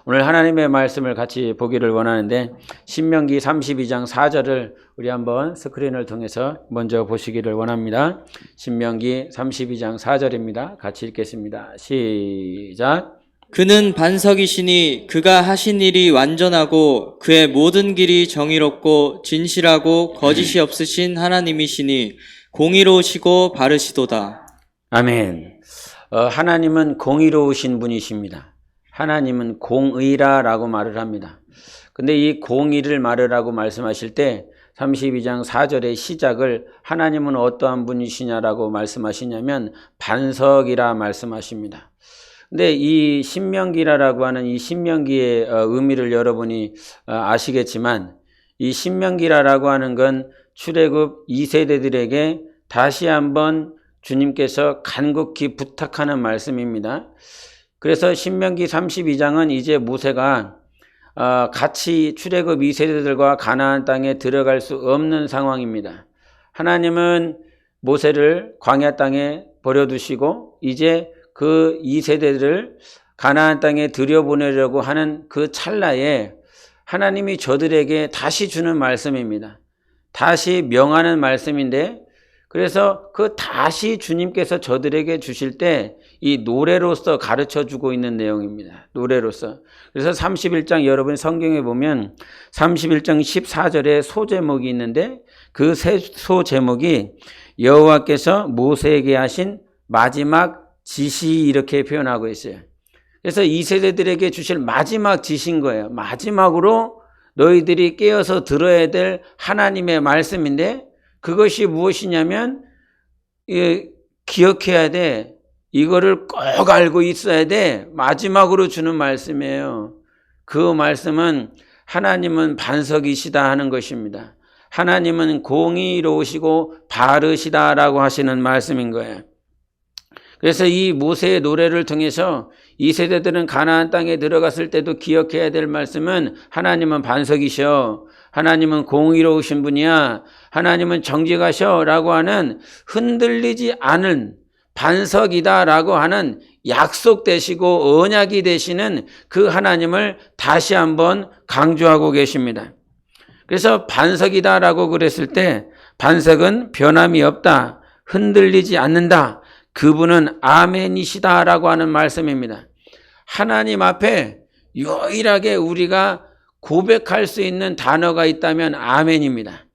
오늘 하나님의 말씀을 같이 보기를 원하는데 신명기 32장 4절을 우리 한번 스크린을 통해서 먼저 보시기를 원합니다. 신명기 32장 4절입니다. 같이 읽겠습니다. 시작. 그는 반석이시니 그가 하신 일이 완전하고 그의 모든 길이 정의롭고 진실하고 거짓이 없으신 하나님이시니 공의로우시고 바르시도다. 아멘. 하나님은 공의로우신 분이십니다. 하나님은 공의라라고 말을 합니다. 근데 이 공의를 말하라고 말씀하실 때 32장 4절의 시작을 하나님은 어떠한 분이시냐라고 말씀하시냐면 반석이라 말씀하십니다. 근데 이 신명기라라고 하는 이 신명기의 의미를 여러분이 아시겠지만 이 신명기라라고 하는 건 출애굽 2세대들에게 다시 한번 주님께서 간곡히 부탁하는 말씀입니다. 그래서 신명기 32장은 이제 모세가 같이 출애굽 2세대들과 가나안 땅에 들어갈 수 없는 상황입니다. 하나님은 모세를 광야 땅에 버려두시고 이제 그 2세대들을 가나안 땅에 들여보내려고 하는 그 찰나에 하나님이 저들에게 다시 주는 말씀입니다. 다시 명하는 말씀인데 그래서 그 다시 주님께서 저들에게 주실 때 이 노래로서 가르쳐주고 있는 내용입니다. 노래로서. 그래서 31장 여러분 성경에 보면 31장 14절에 소제목이 있는데 그 소제목이 여호와께서 모세에게 하신 마지막 지시 이렇게 표현하고 있어요. 그래서 이 세대들에게 주실 마지막 지시인 거예요. 마지막으로 너희들이 깨어서 들어야 될 하나님의 말씀인데 그것이 무엇이냐면 기억해야 돼. 이거를 꼭 알고 있어야 돼. 마지막으로 주는 말씀이에요. 그 말씀은 하나님은 반석이시다 하는 것입니다. 하나님은 공의로우시고 바르시다라고 하시는 말씀인 거예요. 그래서 이 모세의 노래를 통해서 이 세대들은 가나안 땅에 들어갔을 때도 기억해야 될 말씀은 하나님은 반석이셔. 하나님은 공의로우신 분이야. 하나님은 정직하셔 라고 하는 흔들리지 않은 반석이다라고 하는 약속되시고 언약이 되시는 그 하나님을 다시 한번 강조하고 계십니다. 그래서 반석이다라고 그랬을 때 반석은 변함이 없다. 흔들리지 않는다. 그분은 아멘이시다라고 하는 말씀입니다. 하나님 앞에 유일하게 우리가 고백할 수 있는 단어가 있다면 아멘입니다.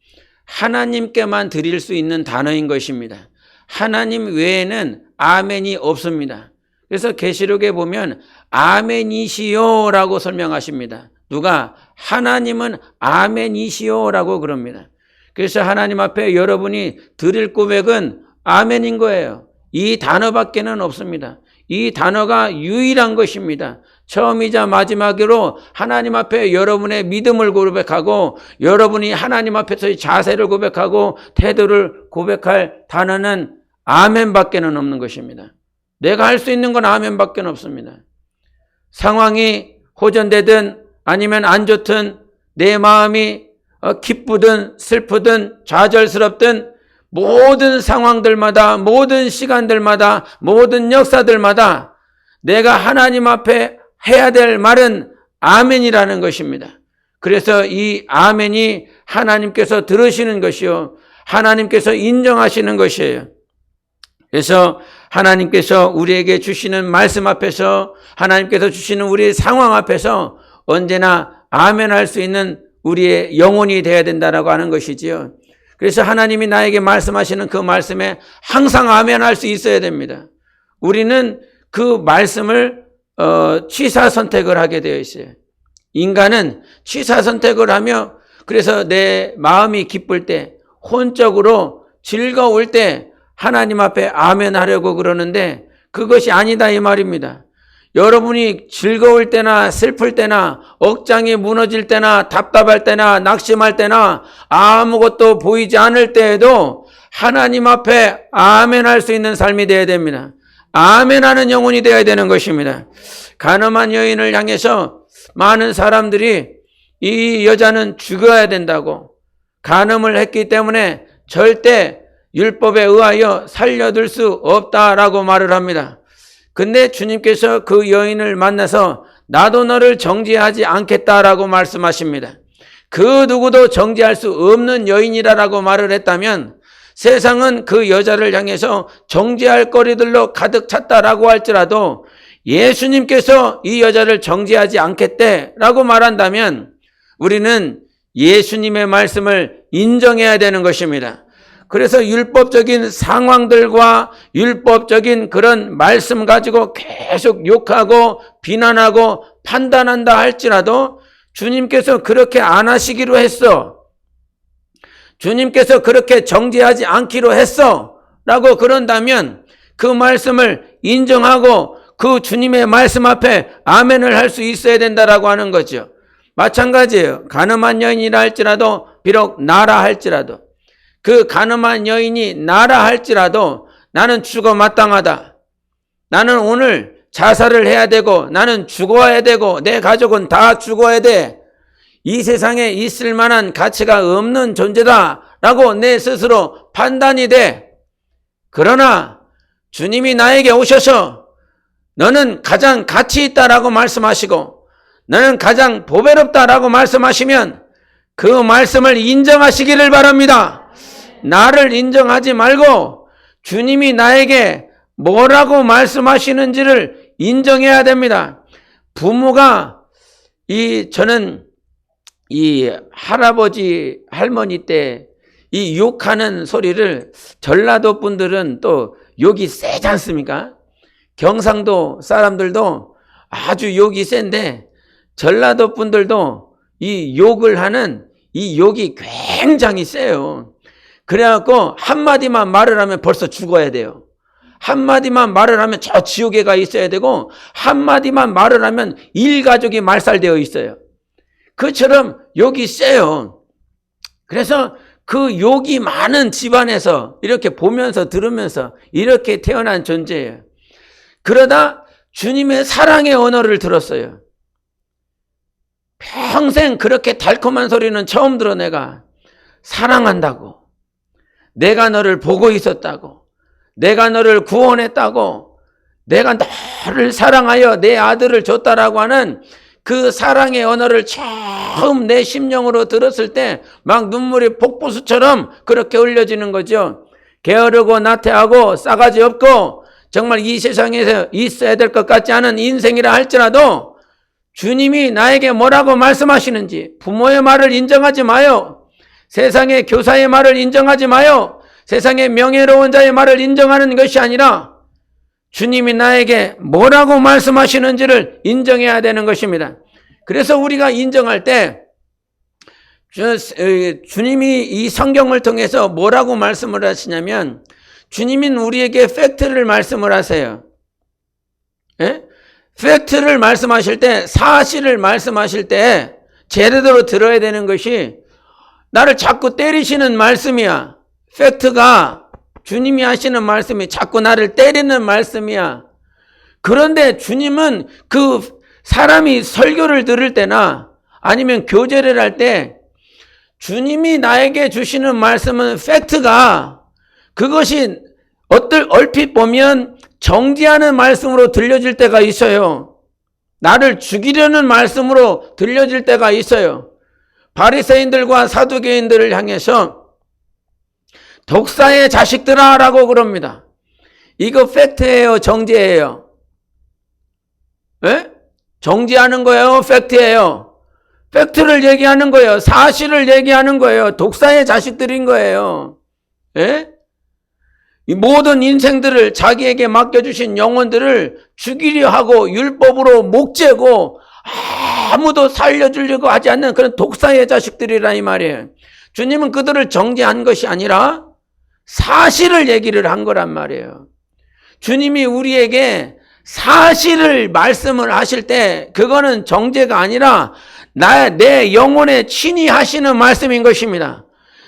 하나님께만 드릴 수 있는 단어인 것입니다. 하나님 외에는 아멘이 없습니다. 그래서 계시록에 보면 아멘이시요라고 설명하십니다. 누가? 하나님은 아멘이시요라고 그럽니다. 그래서 하나님 앞에 여러분이 드릴 고백은 아멘인 거예요. 이 단어밖에는 없습니다. 이 단어가 유일한 것입니다. 처음이자 마지막으로 하나님 앞에 여러분의 믿음을 고백하고 여러분이 하나님 앞에서의 자세를 고백하고 태도를 고백할 단어는 아멘밖에는 없는 것입니다. 내가 할 수 있는 건 아멘밖에 없습니다. 상황이 호전되든 아니면 안 좋든 내 마음이 기쁘든 슬프든 좌절스럽든 모든 상황들마다 모든 시간들마다 모든 역사들마다 내가 하나님 앞에 해야 될 말은 아멘이라는 것입니다. 그래서 이 아멘이 하나님께서 들으시는 것이요 하나님께서 인정하시는 것이에요. 그래서 하나님께서 우리에게 주시는 말씀 앞에서 하나님께서 주시는 우리의 상황 앞에서 언제나 아멘할 수 있는 우리의 영혼이 되어야 된다라고 하는 것이지요. 그래서 하나님이 나에게 말씀하시는 그 말씀에 항상 아멘할 수 있어야 됩니다. 우리는 그 말씀을 취사 선택을 하게 되어 있어요. 인간은 취사 선택을 하며 그래서 내 마음이 기쁠 때 혼적으로 즐거울 때 하나님 앞에 아멘 하려고 그러는데 그것이 아니다 이 말입니다. 여러분이 즐거울 때나 슬플 때나 억장이 무너질 때나 답답할 때나 낙심할 때나 아무것도 보이지 않을 때에도 하나님 앞에 아멘 할 수 있는 삶이 되어야 됩니다. 아멘 하는 영혼이 되어야 되는 것입니다. 가늠한 여인을 향해서 많은 사람들이 이 여자는 죽어야 된다고 간음을 했기 때문에 절대 율법에 의하여 살려둘 수 없다라고 말을 합니다. 근데 주님께서 그 여인을 만나서 나도 너를 정죄하지 않겠다라고 말씀하십니다. 그 누구도 정죄할 수 없는 여인이라고 말을 했다면 세상은 그 여자를 향해서 정죄할 거리들로 가득 찼다라고 할지라도 예수님께서 이 여자를 정죄하지 않겠다라고 말한다면 우리는 예수님의 말씀을 인정해야 되는 것입니다. 그래서 율법적인 상황들과 율법적인 그런 말씀 가지고 계속 욕하고 비난하고 판단한다 할지라도 주님께서 그렇게 안 하시기로 했어. 주님께서 그렇게 정죄하지 않기로 했어. 라고 그런다면 그 말씀을 인정하고 그 주님의 말씀 앞에 아멘을 할 수 있어야 된다라고 하는 거죠. 마찬가지예요. 가늠한 여인이라 할지라도 비록 나라 할지라도 그 가늠한 여인이 나라 할지라도 나는 죽어 마땅하다. 나는 오늘 자살을 해야 되고 나는 죽어야 되고 내 가족은 다 죽어야 돼. 이 세상에 있을 만한 가치가 없는 존재다라고 내 스스로 판단이 돼. 그러나 주님이 나에게 오셔서 너는 가장 가치 있다라고 말씀하시고 너는 가장 보배롭다라고 말씀하시면 그 말씀을 인정하시기를 바랍니다. 나를 인정하지 말고 주님이 나에게 뭐라고 말씀하시는지를 인정해야 됩니다. 부모가 저는 이 할아버지 할머니 때 이 욕하는 소리를 전라도 분들은 또 욕이 세지 않습니까? 경상도 사람들도 아주 욕이 센데 전라도 분들도 이 욕을 하는 이 욕이 굉장히 세요. 그래갖고 한마디만 말을 하면 벌써 죽어야 돼요. 한마디만 말을 하면 저 지옥에 가 있어야 되고 한마디만 말을 하면 일가족이 말살되어 있어요. 그처럼 욕이 세요. 그래서 그 욕이 많은 집안에서 이렇게 보면서 들으면서 이렇게 태어난 존재예요. 그러다 주님의 사랑의 언어를 들었어요. 평생 그렇게 달콤한 소리는 처음 들어. 내가 사랑한다고, 내가 너를 보고 있었다고, 내가 너를 구원했다고, 내가 너를 사랑하여 내 아들을 줬다라고 하는 그 사랑의 언어를 처음 내 심령으로 들었을 때 막 눈물이 폭포수처럼 그렇게 흘려지는 거죠. 게으르고 나태하고 싸가지 없고 정말 이 세상에서 있어야 될 것 같지 않은 인생이라 할지라도 주님이 나에게 뭐라고 말씀하시는지 부모의 말을 인정하지 마요. 세상의 교사의 말을 인정하지 마요. 세상의 명예로운 자의 말을 인정하는 것이 아니라 주님이 나에게 뭐라고 말씀하시는지를 인정해야 되는 것입니다. 그래서 우리가 인정할 때 주님이 이 성경을 통해서 뭐라고 말씀을 하시냐면 주님은 우리에게 팩트를 말씀을 하세요. 예? 팩트를 말씀하실 때, 사실을 말씀하실 때 제대로 들어야 되는 것이 나를 자꾸 때리시는 말씀이야. 팩트가 주님이 하시는 말씀이 자꾸 나를 때리는 말씀이야. 그런데 주님은 그 사람이 설교를 들을 때나 아니면 교제를 할 때 주님이 나에게 주시는 말씀은 팩트가 그것이 얼핏 보면 정죄하는 말씀으로 들려질 때가 있어요. 나를 죽이려는 말씀으로 들려질 때가 있어요. 바리새인들과 사두개인들을 향해서 독사의 자식들아 라고 그럽니다. 이거 팩트예요, 정죄예요? 예? 정죄하는 거예요, 팩트예요? 팩트를 얘기하는 거예요. 사실을 얘기하는 거예요. 독사의 자식들인 거예요. 예? 이 모든 인생들을 자기에게 맡겨주신 영혼들을 죽이려 하고 율법으로 목재고 아무도 살려주려고 하지 않는 그런 독사의 자식들이라 이 말이에요. 주님은 그들을 정죄한 것이 아니라 사실을 얘기를 한 거란 말이에요. 주님이 우리에게 사실을 말씀을 하실 때 그거는 정죄가 아니라 내 영혼에 친히 하시는 말씀인 것입니다.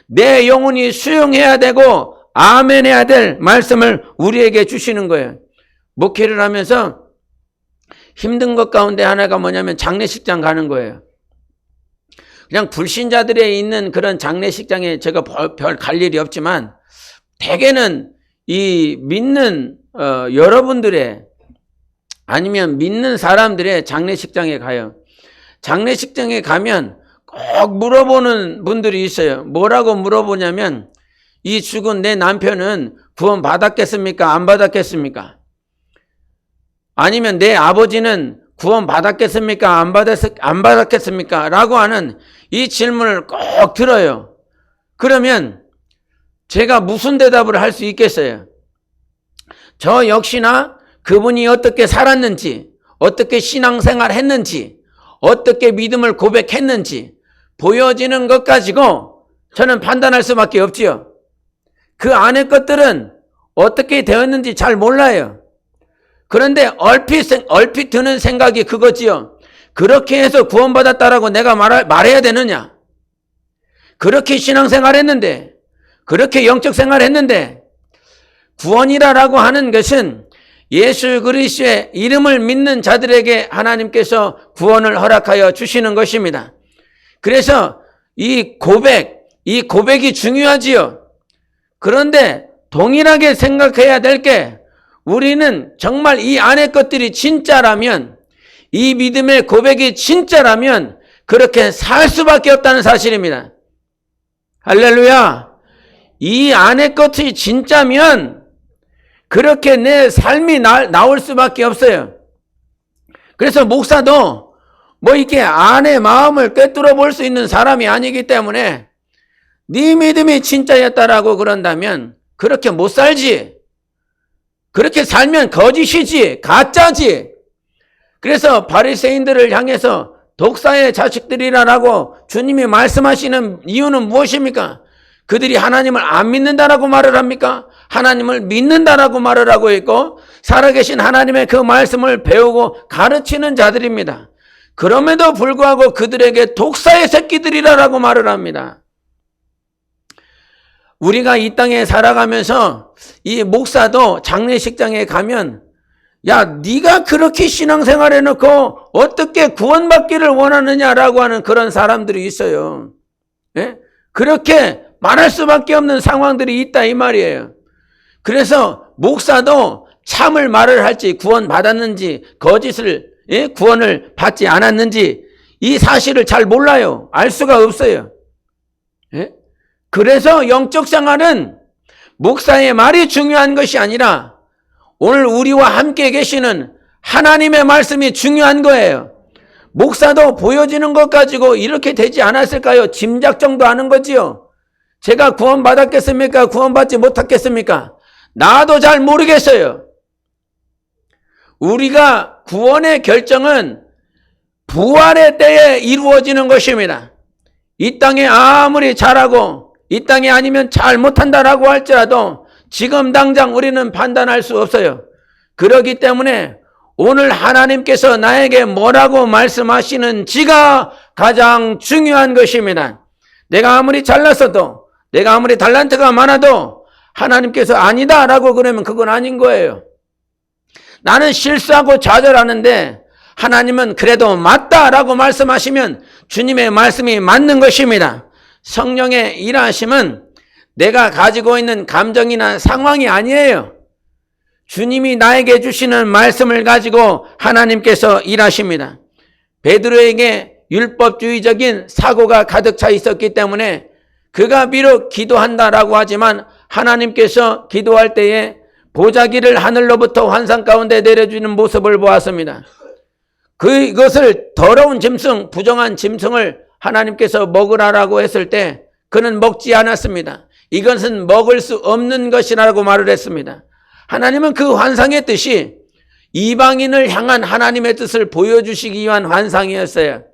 내 영혼이 수용해야 되고 아멘해야 될 말씀을 우리에게 주시는 거예요. 목회를 하면서 힘든 것 가운데 하나가 뭐냐면 장례식장 가는 거예요. 그냥 불신자들에 있는 그런 장례식장에 제가 별 갈 일이 없지만 대개는 이 믿는 여러분들의 아니면 믿는 사람들의 장례식장에 가요. 장례식장에 가면 꼭 물어보는 분들이 있어요. 뭐라고 물어보냐면 이 죽은 내 남편은 구원 받았겠습니까? 안 받았겠습니까? 아니면 내 아버지는 구원 받았겠습니까? 안 받았겠습니까? 라고 하는 이 질문을 꼭 들어요. 그러면 제가 무슨 대답을 할 수 있겠어요? 저 역시나 그분이 어떻게 살았는지, 어떻게 신앙생활 했는지, 어떻게 믿음을 고백했는지 보여지는 것 가지고 저는 판단할 수밖에 없지요. 그 안의 것들은 어떻게 되었는지 잘 몰라요. 그런데 얼핏 드는 생각이 그거지요. 그렇게 해서 구원받았다라고 내가 말해야 되느냐? 그렇게 신앙생활 했는데, 그렇게 영적 생활 했는데, 구원이라고 하는 것은 예수 그리스도의 이름을 믿는 자들에게 하나님께서 구원을 허락하여 주시는 것입니다. 그래서 이 고백이 중요하지요. 그런데 동일하게 생각해야 될 게 우리는 정말 이 안의 것들이 진짜라면, 이 믿음의 고백이 진짜라면 그렇게 살 수밖에 없다는 사실입니다. 할렐루야. 이 안의 것이 진짜면 그렇게 내 삶이 나올 수밖에 없어요. 그래서 목사도 뭐 이렇게 안의 마음을 꿰뚫어 볼 수 있는 사람이 아니기 때문에 네 믿음이 진짜였다라고 그런다면 그렇게 못 살지. 그렇게 살면 거짓이지, 가짜지. 그래서 바리새인들을 향해서 독사의 자식들이라고 주님이 말씀하시는 이유는 무엇입니까? 그들이 하나님을 안 믿는다라고 말을 합니까? 하나님을 믿는다라고 말을 하고 있고 살아계신 하나님의 그 말씀을 배우고 가르치는 자들입니다. 그럼에도 불구하고 그들에게 독사의 새끼들이라고 말을 합니다. 우리가 이 땅에 살아가면서 이 목사도 장례식장에 가면 야, 네가 그렇게 신앙생활 해놓고 어떻게 구원받기를 원하느냐라고 하는 그런 사람들이 있어요. 예? 그렇게 말할 수밖에 없는 상황들이 있다 이 말이에요. 그래서 목사도 참을 말을 할지 구원받았는지 거짓을 구원을 받지 않았는지 이 사실을 잘 몰라요. 알 수가 없어요. 예? 그래서 영적 생활은 목사의 말이 중요한 것이 아니라 오늘 우리와 함께 계시는 하나님의 말씀이 중요한 거예요. 목사도 보여지는 것 가지고 이렇게 되지 않았을까요? 짐작 정도 하는 거지요. 제가 구원받았겠습니까? 구원받지 못했겠습니까? 나도 잘 모르겠어요. 우리가 구원의 결정은 부활의 때에 이루어지는 것입니다. 이 땅에 아무리 잘하고 이 땅이 아니면 잘 못한다라고 할지라도 지금 당장 우리는 판단할 수 없어요. 그렇기 때문에 오늘 하나님께서 나에게 뭐라고 말씀하시는지가 가장 중요한 것입니다. 내가 아무리 잘났어도 내가 아무리 달란트가 많아도 하나님께서 아니다라고 그러면 그건 아닌 거예요. 나는 실수하고 좌절하는데 하나님은 그래도 맞다라고 말씀하시면 주님의 말씀이 맞는 것입니다. 성령의 일하심은 내가 가지고 있는 감정이나 상황이 아니에요. 주님이 나에게 주시는 말씀을 가지고 하나님께서 일하십니다. 베드로에게 율법주의적인 사고가 가득 차 있었기 때문에 그가 비록 기도한다라고 하지만 하나님께서 기도할 때에 보자기를 하늘로부터 환상 가운데 내려주는 모습을 보았습니다. 그것을 더러운 짐승, 부정한 짐승을 하나님께서 먹으라라고 했을 때 그는 먹지 않았습니다. 이것은 먹을 수 없는 것이라고 말을 했습니다. 하나님은 그 환상의 뜻이 이방인을 향한 하나님의 뜻을 보여주시기 위한 환상이었어요.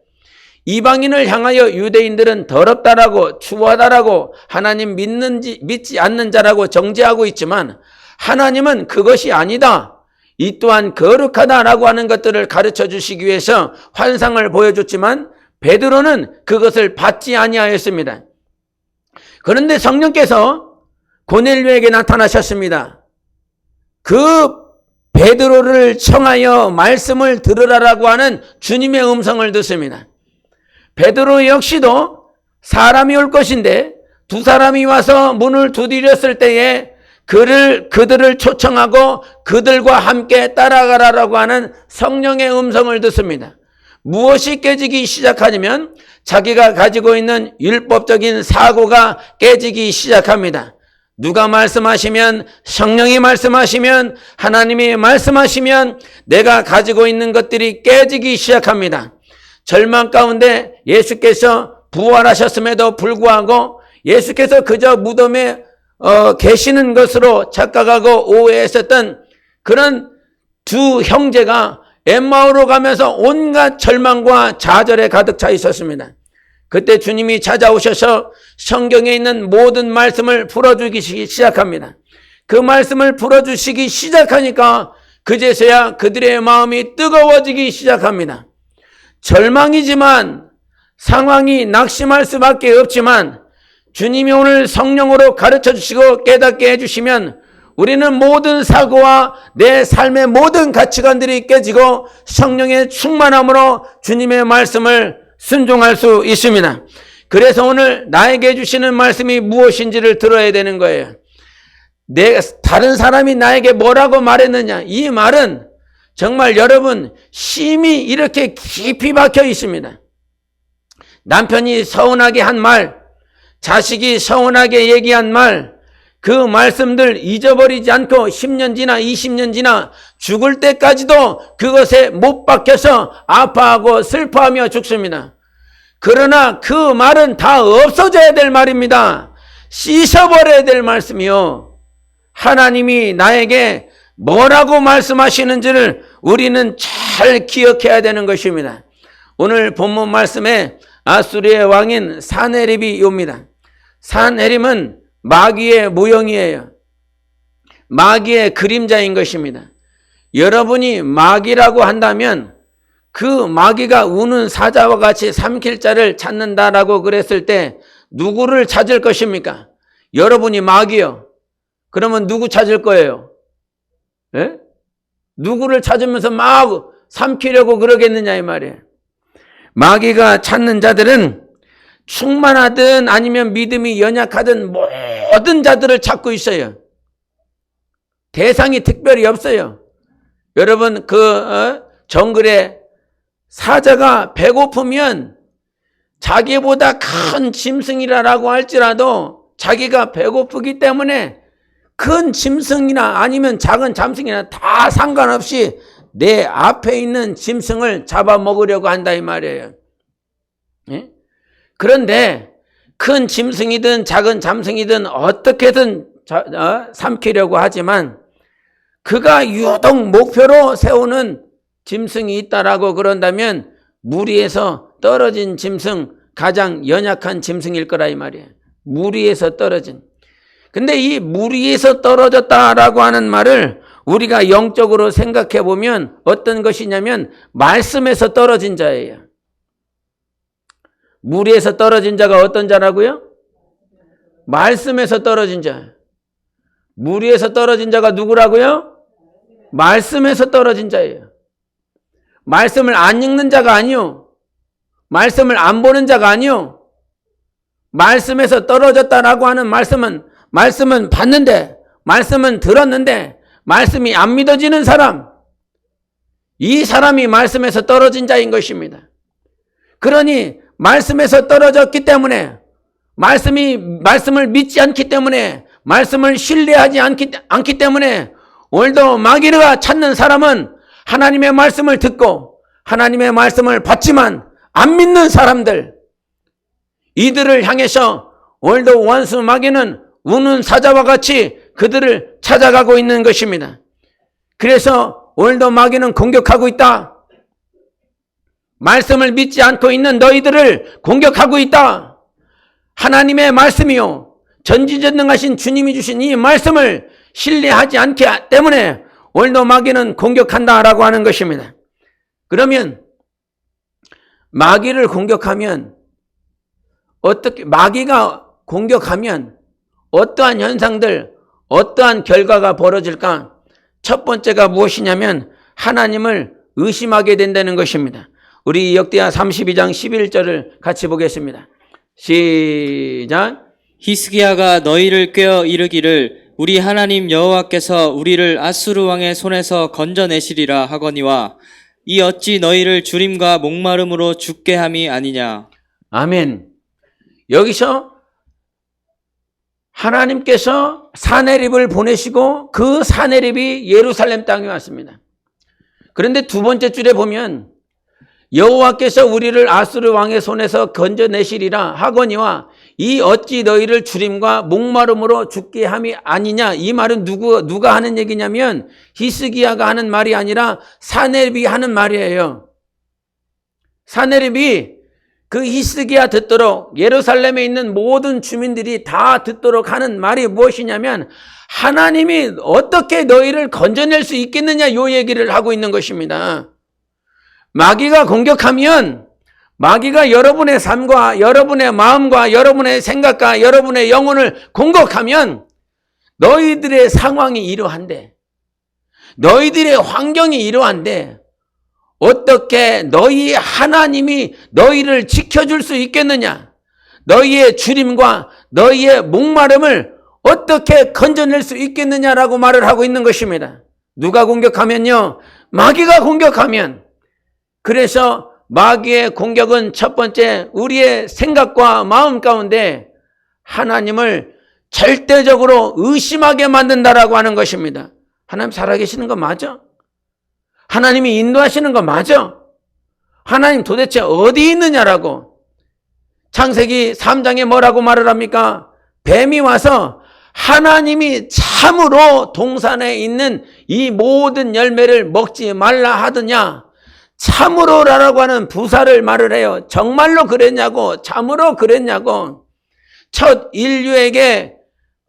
이방인을 향하여 유대인들은 더럽다라고 추하다라고 하나님 믿지 않는 자라고 정죄하고 있지만 하나님은 그것이 아니다. 이 또한 거룩하다라고 하는 것들을 가르쳐 주시기 위해서 환상을 보여줬지만 베드로는 그것을 받지 아니하였습니다. 그런데 성령께서 고넬료에게 나타나셨습니다. 그 베드로를 청하여 말씀을 들으라라고 하는 주님의 음성을 듣습니다. 베드로 역시도 사람이 올 것인데 두 사람이 와서 문을 두드렸을 때에 그들을 초청하고 그들과 함께 따라가라라고 하는 성령의 음성을 듣습니다. 무엇이 깨지기 시작하냐면 자기가 가지고 있는 율법적인 사고가 깨지기 시작합니다. 누가 말씀하시면, 성령이 말씀하시면, 하나님이 말씀하시면 내가 가지고 있는 것들이 깨지기 시작합니다. 절망 가운데 예수께서 부활하셨음에도 불구하고 예수께서 그저 무덤에 계시는 것으로 착각하고 오해했었던 그런 두 형제가 엠마오로 가면서 온갖 절망과 좌절에 가득 차 있었습니다. 그때 주님이 찾아오셔서 성경에 있는 모든 말씀을 풀어주기 시작합니다. 그 말씀을 풀어주시기 시작하니까 그제서야 그들의 마음이 뜨거워지기 시작합니다. 절망이지만, 상황이 낙심할 수밖에 없지만 주님이 오늘 성령으로 가르쳐 주시고 깨닫게 해주시면 우리는 모든 사고와 내 삶의 모든 가치관들이 깨지고 성령의 충만함으로 주님의 말씀을 순종할 수 있습니다. 그래서 오늘 나에게 주시는 말씀이 무엇인지를 들어야 되는 거예요. 다른 사람이 나에게 뭐라고 말했느냐, 이 말은 정말 여러분 심히 이렇게 깊이 박혀 있습니다. 남편이 서운하게 한 말, 자식이 서운하게 얘기한 말, 그 말씀들 잊어버리지 않고 10년 지나 20년 지나 죽을 때까지도 그것에 못 박혀서 아파하고 슬퍼하며 죽습니다. 그러나 그 말은 다 없어져야 될 말입니다. 씻어버려야 될 말씀이요. 하나님이 나에게 뭐라고 말씀하시는지를 우리는 잘 기억해야 되는 것입니다. 오늘 본문 말씀에 아수르의 왕인 사네립이 옵니다. 사네립은 마귀의 모형이에요. 마귀의 그림자인 것입니다. 여러분이 마귀라고 한다면 그 마귀가 우는 사자와 같이 삼킬 자를 찾는다라고 그랬을 때 누구를 찾을 것입니까? 여러분이 마귀요. 그러면 누구 찾을 거예요? 예? 누구를 찾으면서 막 삼키려고 그러겠느냐 이 말이에요. 마귀가 찾는 자들은 충만하든 아니면 믿음이 연약하든 모든 자들을 찾고 있어요. 대상이 특별히 없어요. 여러분 정글에 사자가 배고프면 자기보다 큰 짐승이라고 할지라도 자기가 배고프기 때문에 큰 짐승이나 아니면 작은 잠승이나 다 상관없이 내 앞에 있는 짐승을 잡아먹으려고 한다 이 말이에요. 예? 그런데 큰 짐승이든 작은 잠승이든 어떻게든 삼키려고 하지만 그가 유독 목표로 세우는 짐승이 있다라고 그런다면 무리에서 떨어진 짐승, 가장 연약한 짐승일 거라 이 말이에요. 무리에서 떨어진. 근데 이 무리에서 떨어졌다라고 하는 말을 우리가 영적으로 생각해 보면 어떤 것이냐면 말씀에서 떨어진 자예요. 무리에서 떨어진 자가 어떤 자라고요? 말씀에서 떨어진 자. 무리에서 떨어진 자가 누구라고요? 말씀에서 떨어진 자예요. 말씀을 안 읽는 자가 아니요. 말씀을 안 보는 자가 아니요. 말씀에서 떨어졌다라고 하는 말씀은 봤는데, 말씀은 들었는데 말씀이 안 믿어지는 사람, 이 사람이 말씀에서 떨어진 자인 것입니다. 그러니 말씀에서 떨어졌기 때문에, 말씀을 믿지 않기 때문에, 말씀을 신뢰하지 않기 때문에 오늘도 마귀가 찾는 사람은 하나님의 말씀을 듣고 하나님의 말씀을 받지만 안 믿는 사람들, 이들을 향해서 오늘도 원수 마귀는 우는 사자와 같이 그들을 찾아가고 있는 것입니다. 그래서 오늘도 마귀는 공격하고 있다. 말씀을 믿지 않고 있는 너희들을 공격하고 있다. 하나님의 말씀이요, 전지전능하신 주님이 주신 이 말씀을 신뢰하지 않기 때문에 오늘도 마귀는 공격한다라고 하는 것입니다. 그러면 마귀를 공격하면 마귀가 공격하면 어떠한 현상들, 어떠한 결과가 벌어질까? 첫 번째가 무엇이냐면 하나님을 의심하게 된다는 것입니다. 우리 역대하 32장 11절을 같이 보겠습니다. 시작. 히스기야가 너희를 꾀어 이르기를 우리 하나님 여호와께서 우리를 아수르 왕의 손에서 건져내시리라 하거니와 이 어찌 너희를 주림과 목마름으로 죽게 함이 아니냐. 아멘. 여기서 하나님께서 사내립을 보내시고 그 사내립이 예루살렘 땅에 왔습니다. 그런데 두 번째 줄에 보면 여호와께서 우리를 아수르 왕의 손에서 건져내시리라 하거니와 이 어찌 너희를 주림과 목마름으로 죽게 함이 아니냐. 이 말은 누가 하는 얘기냐면 히스기야가 하는 말이 아니라 사내립이 하는 말이에요. 사내립이 그 히스기야 듣도록 예루살렘에 있는 모든 주민들이 다 듣도록 하는 말이 무엇이냐면 하나님이 어떻게 너희를 건져낼 수 있겠느냐, 이 얘기를 하고 있는 것입니다. 마귀가 공격하면 마귀가 여러분의 삶과 여러분의 마음과 여러분의 생각과 여러분의 영혼을 공격하면 너희들의 상황이 이러한데, 너희들의 환경이 이러한데 어떻게 너희 하나님이 너희를 지켜줄 수 있겠느냐? 너희의 주림과 너희의 목마름을 어떻게 건져낼 수 있겠느냐라고 말을 하고 있는 것입니다. 누가 공격하면요? 마귀가 공격하면. 그래서 마귀의 공격은 첫 번째, 우리의 생각과 마음 가운데 하나님을 절대적으로 의심하게 만든다라고 하는 것입니다. 하나님 살아계시는 거 맞아? 하나님이 인도하시는 거 맞아? 하나님 도대체 어디 있느냐라고. 창세기 3장에 뭐라고 말을 합니까? 뱀이 와서 하나님이 참으로 동산에 있는 이 모든 열매를 먹지 말라 하더냐? 참으로라고 하는 부사를 말을 해요. 정말로 그랬냐고, 참으로 그랬냐고. 첫 인류에게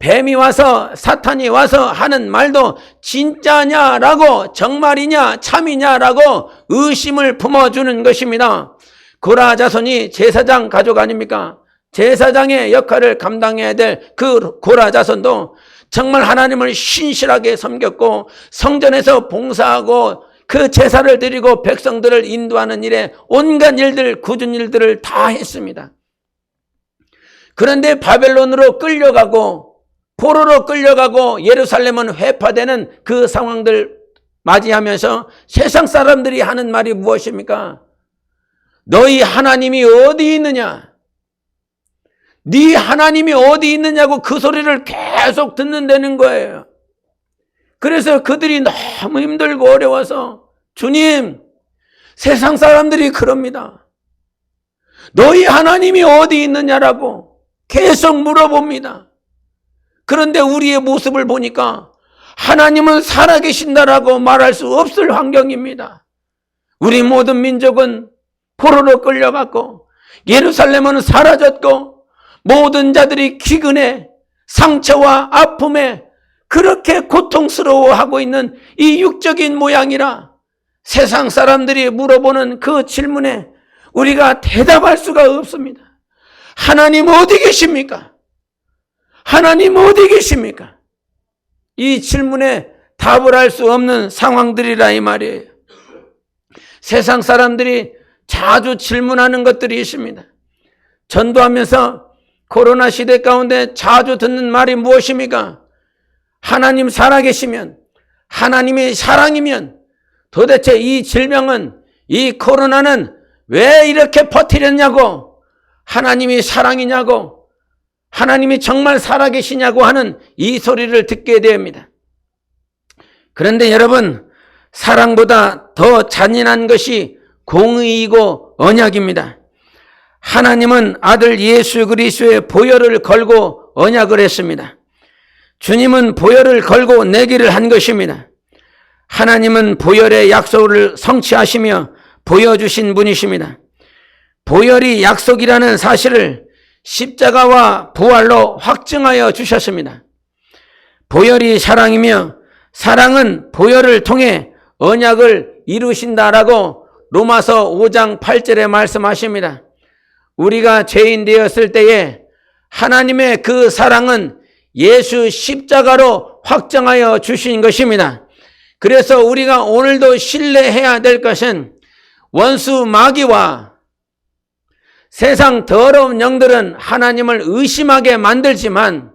뱀이 와서, 사탄이 와서 하는 말도 진짜냐라고, 정말이냐 참이냐라고 의심을 품어주는 것입니다. 고라 자손이 제사장 가족 아닙니까? 제사장의 역할을 감당해야 될 그 고라 자손도 정말 하나님을 신실하게 섬겼고 성전에서 봉사하고 그 제사를 드리고 백성들을 인도하는 일에 온갖 일들, 굳은 일들을 다 했습니다. 그런데 바벨론으로 끌려가고 포로로 끌려가고 예루살렘은 회파되는 그 상황들 맞이하면서 세상 사람들이 하는 말이 무엇입니까? 너희 하나님이 어디 있느냐? 네 하나님이 어디 있느냐고 그 소리를 계속 듣는다는 거예요. 그래서 그들이 너무 힘들고 어려워서 주님, 세상 사람들이 그럽니다. 너희 하나님이 어디 있느냐라고 계속 물어봅니다. 그런데 우리의 모습을 보니까 하나님은 살아계신다라고 말할 수 없을 환경입니다. 우리 모든 민족은 포로로 끌려갔고 예루살렘은 사라졌고 모든 자들이 기근에 상처와 아픔에 그렇게 고통스러워하고 있는 이 육적인 모양이라 세상 사람들이 물어보는 그 질문에 우리가 대답할 수가 없습니다. 하나님 어디 계십니까? 하나님 어디 계십니까? 이 질문에 답을 할 수 없는 상황들이라 이 말이에요. 세상 사람들이 자주 질문하는 것들이 있습니다. 전도하면서 코로나 시대 가운데 자주 듣는 말이 무엇입니까? 하나님 살아계시면, 하나님이 사랑이면 도대체 이 질병은, 이 코로나는 왜 이렇게 버티렸냐고, 하나님이 사랑이냐고, 하나님이 정말 살아계시냐고 하는 이 소리를 듣게 됩니다. 그런데 여러분, 사랑보다 더 잔인한 것이 공의이고 언약입니다. 하나님은 아들 예수 그리스도의 보혈을 걸고 언약을 했습니다. 주님은 보혈을 걸고 내기를 한 것입니다. 하나님은 보혈의 약속을 성취하시며 보여주신 분이십니다. 보혈이 약속이라는 사실을 십자가와 부활로 확증하여 주셨습니다. 보혈이 사랑이며 사랑은 보혈을 통해 언약을 이루신다라고 로마서 5장 8절에 말씀하십니다. 우리가 죄인 되었을 때에 하나님의 그 사랑은 예수 십자가로 확정하여 주신 것입니다. 그래서 우리가 오늘도 신뢰해야 될 것은 원수 마귀와 세상 더러운 영들은 하나님을 의심하게 만들지만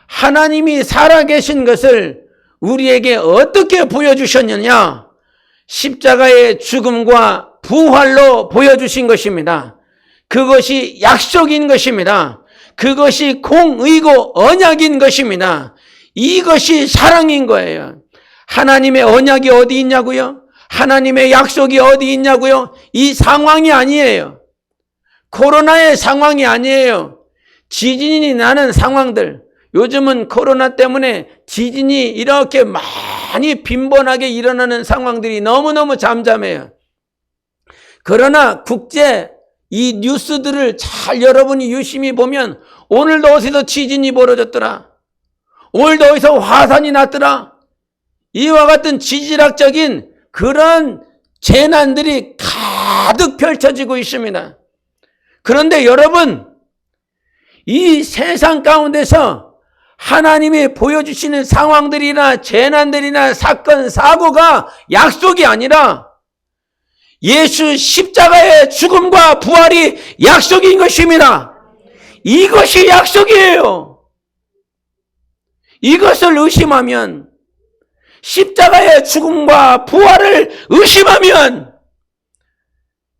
하나님이 살아계신 것을 우리에게 어떻게 보여주셨느냐? 십자가의 죽음과 부활로 보여주신 것입니다. 그것이 약속인 것입니다. 그것이 공의고 언약인 것입니다. 이것이 사랑인 거예요. 하나님의 언약이 어디 있냐고요? 하나님의 약속이 어디 있냐고요? 이 상황이 아니에요. 코로나의 상황이 아니에요. 지진이 나는 상황들. 요즘은 코로나 때문에 지진이 이렇게 많이 빈번하게 일어나는 상황들이 너무너무 잠잠해요. 그러나 국제 이 뉴스들을 잘 여러분이 유심히 보면 오늘도 어디서 지진이 벌어졌더라. 오늘도 어디서 화산이 났더라. 이와 같은 지질학적인 그런 재난들이 가득 펼쳐지고 있습니다. 그런데 여러분, 이 세상 가운데서 하나님이 보여주시는 상황들이나 재난들이나 사건, 사고가 약속이 아니라 예수 십자가의 죽음과 부활이 약속인 것입니다. 이것이 약속이에요. 이것을 의심하면, 십자가의 죽음과 부활을 의심하면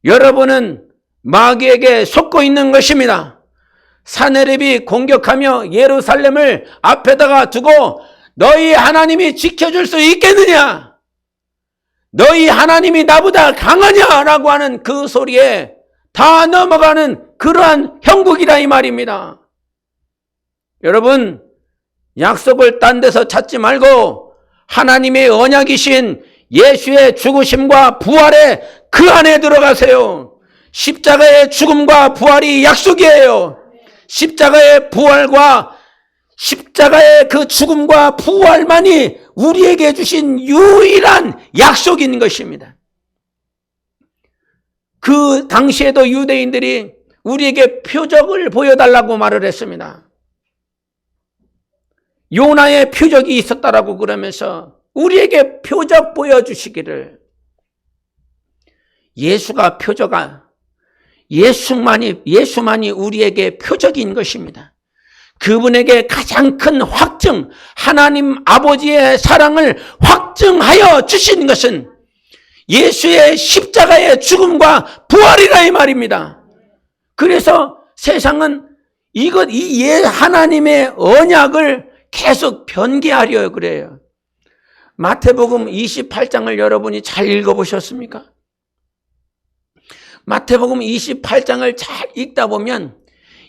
여러분은 마귀에게 속고 있는 것입니다. 사내립이 공격하며 예루살렘을 앞에다가 두고 너희 하나님이 지켜줄 수 있겠느냐? 너희 하나님이 나보다 강하냐라고 하는 그 소리에 다 넘어가는 그러한 형국이라 이 말입니다. 여러분, 약속을 딴 데서 찾지 말고 하나님의 언약이신 예수의 죽으심과 부활에 그 안에 들어가세요. 십자가의 죽음과 부활이 약속이에요. 십자가의 부활과 십자가의 그 죽음과 부활만이 우리에게 주신 유일한 약속인 것입니다. 그 당시에도 유대인들이 우리에게 표적을 보여달라고 말을 했습니다. 요나의 표적이 있었다라고 그러면서 우리에게 표적 보여주시기를. 예수가 표적아, 예수만이 우리에게 표적인 것입니다. 그분에게 가장 큰 확증, 하나님 아버지의 사랑을 확증하여 주신 것은 예수의 십자가의 죽음과 부활이라 이 말입니다. 그래서 세상은 하나님의 언약을 계속 변개하려 그래요. 마태복음 28장을 여러분이 잘 읽어보셨습니까? 마태복음 28장을 잘 읽다 보면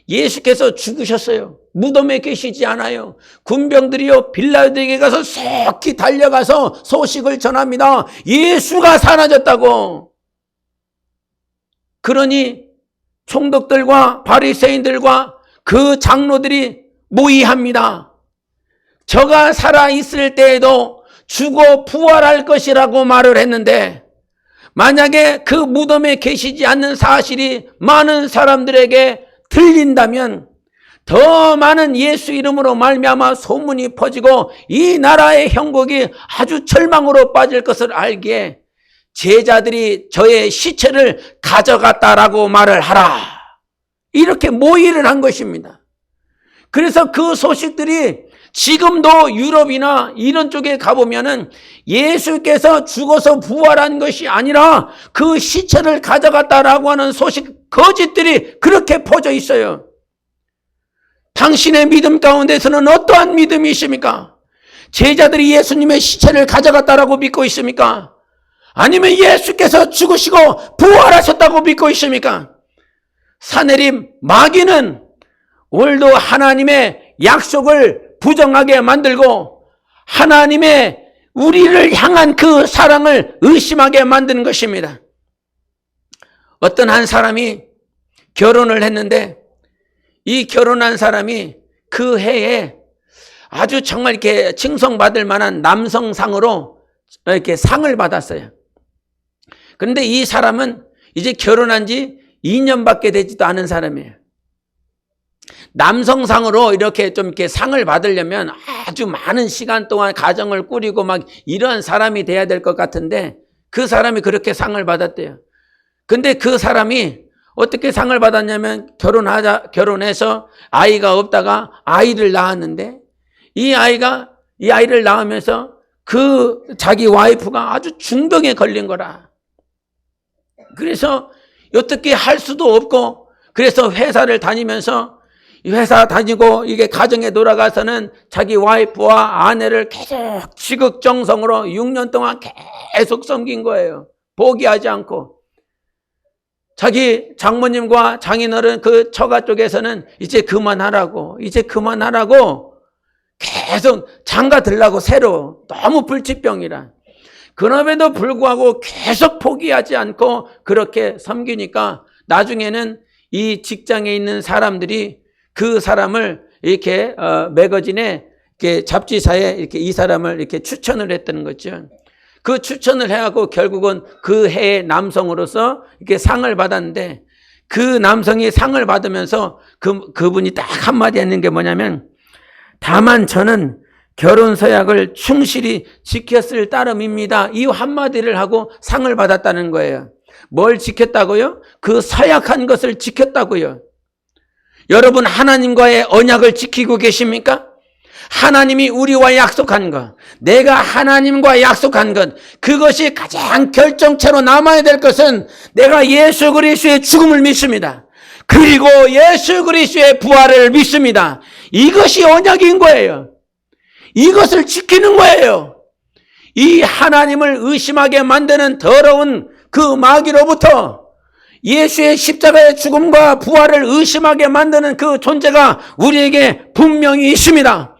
예수께서 죽으셨어요. 무덤에 계시지 않아요. 군병들이요 빌라도에게 가서 속히 달려가서 소식을 전합니다. 예수가 사라졌다고. 그러니 총독들과 바리새인들과 그 장로들이 모의합니다. 저가 살아있을 때에도 죽어 부활할 것이라고 말을 했는데 만약에 그 무덤에 계시지 않는 사실이 많은 사람들에게 들린다면 더 많은 예수 이름으로 말미암아 소문이 퍼지고 이 나라의 형국이 아주 절망으로 빠질 것을 알기에 제자들이 저의 시체를 가져갔다라고 말을 하라. 이렇게 모의를 한 것입니다. 그래서 그 소식들이 지금도 유럽이나 이런 쪽에 가보면은 예수께서 죽어서 부활한 것이 아니라 그 시체를 가져갔다라고 하는 소식, 거짓들이 그렇게 퍼져 있어요. 당신의 믿음 가운데서는 어떠한 믿음이십니까? 제자들이 예수님의 시체를 가져갔다라고 믿고 있습니까? 아니면 예수께서 죽으시고 부활하셨다고 믿고 있습니까? 사내림 마귀는 오늘도 하나님의 약속을 부정하게 만들고 하나님의 우리를 향한 그 사랑을 의심하게 만드는 것입니다. 어떤 한 사람이 결혼을 했는데 이 결혼한 사람이 그 해에 아주 정말 이렇게 칭송받을 만한 남성상으로 이렇게 상을 받았어요. 그런데 이 사람은 이제 결혼한 지 2년밖에 되지도 않은 사람이에요. 남성상으로 이렇게 좀 이렇게 상을 받으려면 아주 많은 시간 동안 가정을 꾸리고 막 이런 사람이 돼야 될 것 같은데 그 사람이 그렇게 상을 받았대요. 근데 그 사람이 어떻게 상을 받았냐면 결혼해서 아이가 없다가 아이를 낳았는데 이 아이를 낳으면서 그 자기 와이프가 아주 중병에 걸린 거라. 그래서 어떻게 할 수도 없고, 그래서 회사를 다니면서 회사 다니고 이게 가정에 돌아가서는 자기 와이프와 아내를 계속 지극정성으로 6년 동안 계속 섬긴 거예요. 포기하지 않고. 자기 장모님과 장인어른 그 처가 쪽에서는 이제 그만하라고 계속 장가 들라고 새로 너무 불치병이라. 그럼에도 불구하고 계속 포기하지 않고 그렇게 섬기니까 나중에는 이 직장에 있는 사람들이 그 사람을 이렇게 매거진에 이렇게 잡지사에 이렇게 이 사람을 이렇게 추천을 했다는 거죠. 그 추천을 해갖고 결국은 그 해의 남성으로서 이렇게 상을 받았는데, 그 남성이 상을 받으면서 그분이 딱 한마디 했는 게 뭐냐면, 다만 저는 결혼 서약을 충실히 지켰을 따름입니다. 이 한마디를 하고 상을 받았다는 거예요. 뭘 지켰다고요? 그 서약한 것을 지켰다고요. 여러분, 하나님과의 언약을 지키고 계십니까? 하나님이 우리와 약속한 것, 내가 하나님과 약속한 것, 그것이 가장 결정체로 남아야 될 것은 내가 예수 그리스도의 죽음을 믿습니다. 그리고 예수 그리스도의 부활을 믿습니다. 이것이 언약인 거예요. 이것을 지키는 거예요. 이 하나님을 의심하게 만드는 더러운 그 마귀로부터 예수의 십자가의 죽음과 부활을 의심하게 만드는 그 존재가 우리에게 분명히 있습니다.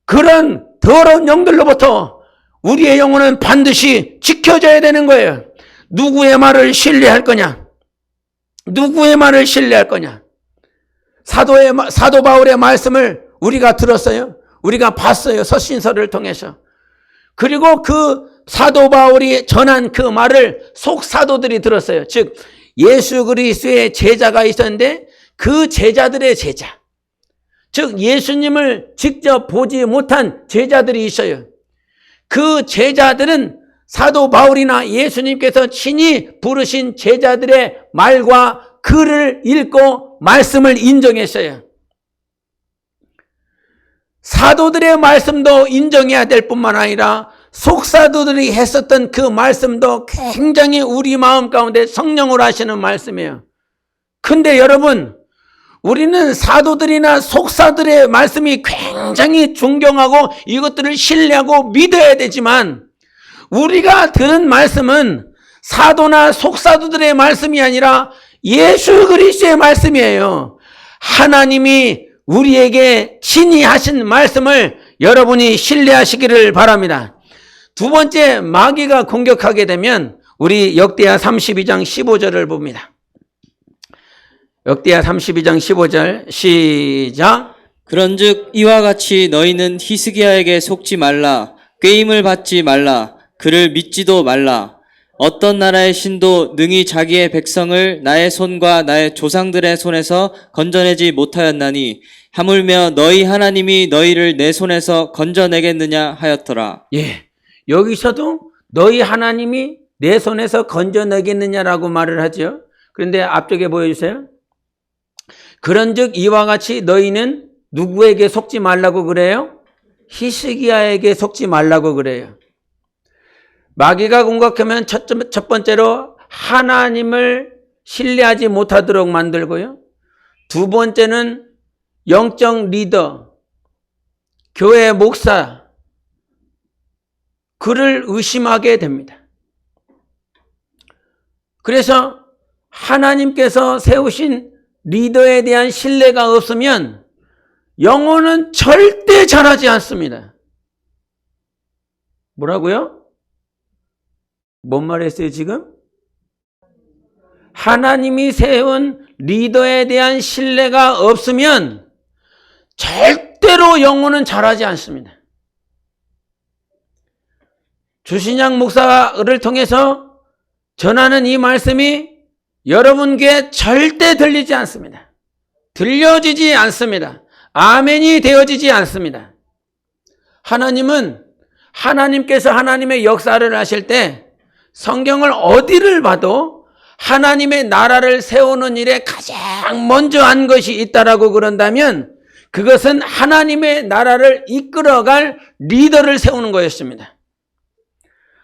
그런 더러운 영들로부터 우리의 영혼은 반드시 지켜져야 되는 거예요. 누구의 말을 신뢰할 거냐? 누구의 말을 신뢰할 거냐? 사도 바울의 말씀을 우리가 들었어요. 우리가 봤어요. 서신서를 통해서. 그리고 그 사도 바울이 전한 그 말을 속사도들이 들었어요. 즉 예수 그리스도의 제자가 있었는데 그 제자들의 제자, 즉 예수님을 직접 보지 못한 제자들이 있어요. 그 제자들은 사도 바울이나 예수님께서 친히 부르신 제자들의 말과 글을 읽고 말씀을 인정했어요. 사도들의 말씀도 인정해야 될 뿐만 아니라 속사도들이 했었던 그 말씀도 굉장히 우리 마음 가운데 성령으로 하시는 말씀이에요. 근데 여러분, 우리는 사도들이나 속사들의 말씀이 굉장히 존경하고 이것들을 신뢰하고 믿어야 되지만, 우리가 들은 말씀은 사도나 속사도들의 말씀이 아니라 예수 그리스도의 말씀이에요. 하나님이 우리에게 친히 하신 말씀을 여러분이 신뢰하시기를 바랍니다. 두 번째, 마귀가 공격하게 되면 우리 역대하 32장 15절을 봅니다. 역대하 32장 15절 시작. 그런즉 이와 같이 너희는 히스기야에게 속지 말라. 꾀임을 받지 말라. 그를 믿지도 말라. 어떤 나라의 신도 능히 자기의 백성을 나의 손과 나의 조상들의 손에서 건져내지 못하였나니 하물며 너희 하나님이 너희를 내 손에서 건져내겠느냐 하였더라. 예, 여기서도 너희 하나님이 내 손에서 건져내겠느냐라고 말을 하죠. 그런데 앞쪽에 보여주세요. 그런즉 이와 같이 너희는 누구에게 속지 말라고 그래요? 히스기야에게 속지 말라고 그래요. 마귀가 공격하면 첫 번째로 하나님을 신뢰하지 못하도록 만들고요. 두 번째는 영적 리더, 교회 목사, 그를 의심하게 됩니다. 그래서 하나님께서 세우신 리더에 대한 신뢰가 없으면 영혼은 절대 자라지 않습니다. 뭐라고요? 뭔 말했어요 지금? 하나님이 세운 리더에 대한 신뢰가 없으면 절대로 영혼은 자라지 않습니다. 주신양 목사를 통해서 전하는 이 말씀이 여러분께 절대 들리지 않습니다. 들려지지 않습니다. 아멘이 되어지지 않습니다. 하나님께서 하나님의 역사를 하실 때 성경을 어디를 봐도 하나님의 나라를 세우는 일에 가장 먼저 한 것이 있다라고 그런다면 그것은 하나님의 나라를 이끌어갈 리더를 세우는 거였습니다.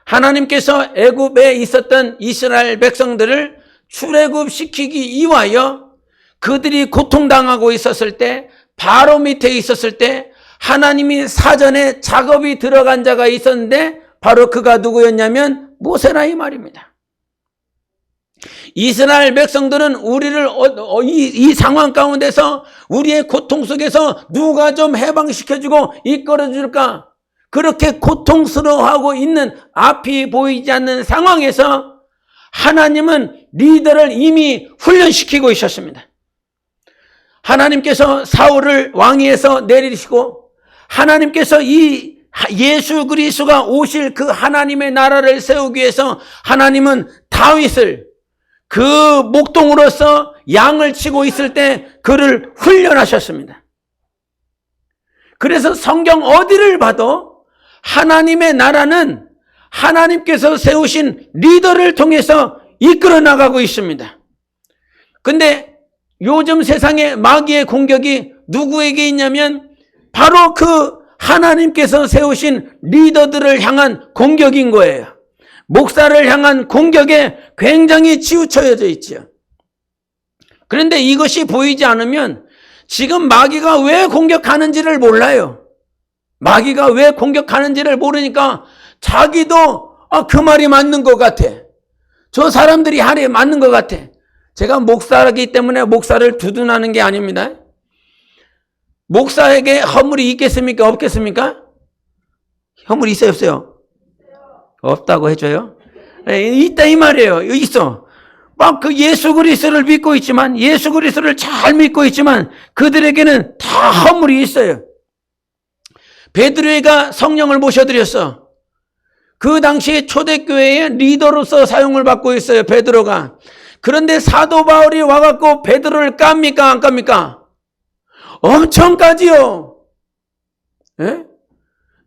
하나님께서 애굽에 있었던 이스라엘 백성들을 출애굽시키기 위하여 그들이 고통당하고 있었을 때, 바로 밑에 있었을 때 하나님이 사전에 작업이 들어간 자가 있었는데 바로 그가 누구였냐면 모세라 이 말입니다. 이스라엘 백성들은 우리를 이 상황 가운데서 우리의 고통 속에서 누가 좀 해방시켜주고 이끌어줄까? 그렇게 고통스러워하고 있는 앞이 보이지 않는 상황에서 하나님은 리더를 이미 훈련시키고 있었습니다. 하나님께서 사울을 왕위에서 내리시고 하나님께서 이 예수 그리스도가 오실 그 하나님의 나라를 세우기 위해서 하나님은 다윗을 그 목동으로서 양을 치고 있을 때 그를 훈련하셨습니다. 그래서 성경 어디를 봐도 하나님의 나라는 하나님께서 세우신 리더를 통해서 이끌어 나가고 있습니다. 근데 요즘 세상의 마귀의 공격이 누구에게 있냐면 바로 그 하나님께서 세우신 리더들을 향한 공격인 거예요. 목사를 향한 공격에 굉장히 치우쳐져 있죠. 그런데 이것이 보이지 않으면 지금 마귀가 왜 공격하는지를 몰라요. 마귀가 왜 공격하는지를 모르니까 자기도 그 말이 맞는 것 같아. 저 사람들이 하래 맞는 것 같아. 제가 목사이기 때문에 목사를 두둔하는 게 아닙니다. 목사에게 허물이 있겠습니까? 없겠습니까? 허물이 있어요? 없어요? 없다고 해줘요? 있다 이 말이에요. 있어. 막 그 예수 그리스도를 믿고 있지만, 예수 그리스도를 잘 믿고 있지만 그들에게는 다 허물이 있어요. 베드로가 성령을 모셔드렸어. 그 당시에 초대교회의 리더로서 사용을 받고 있어요, 베드로가. 그런데 사도 바울이 와갖고 베드로를 깝니까 안 깝니까? 엄청 까지요. 예?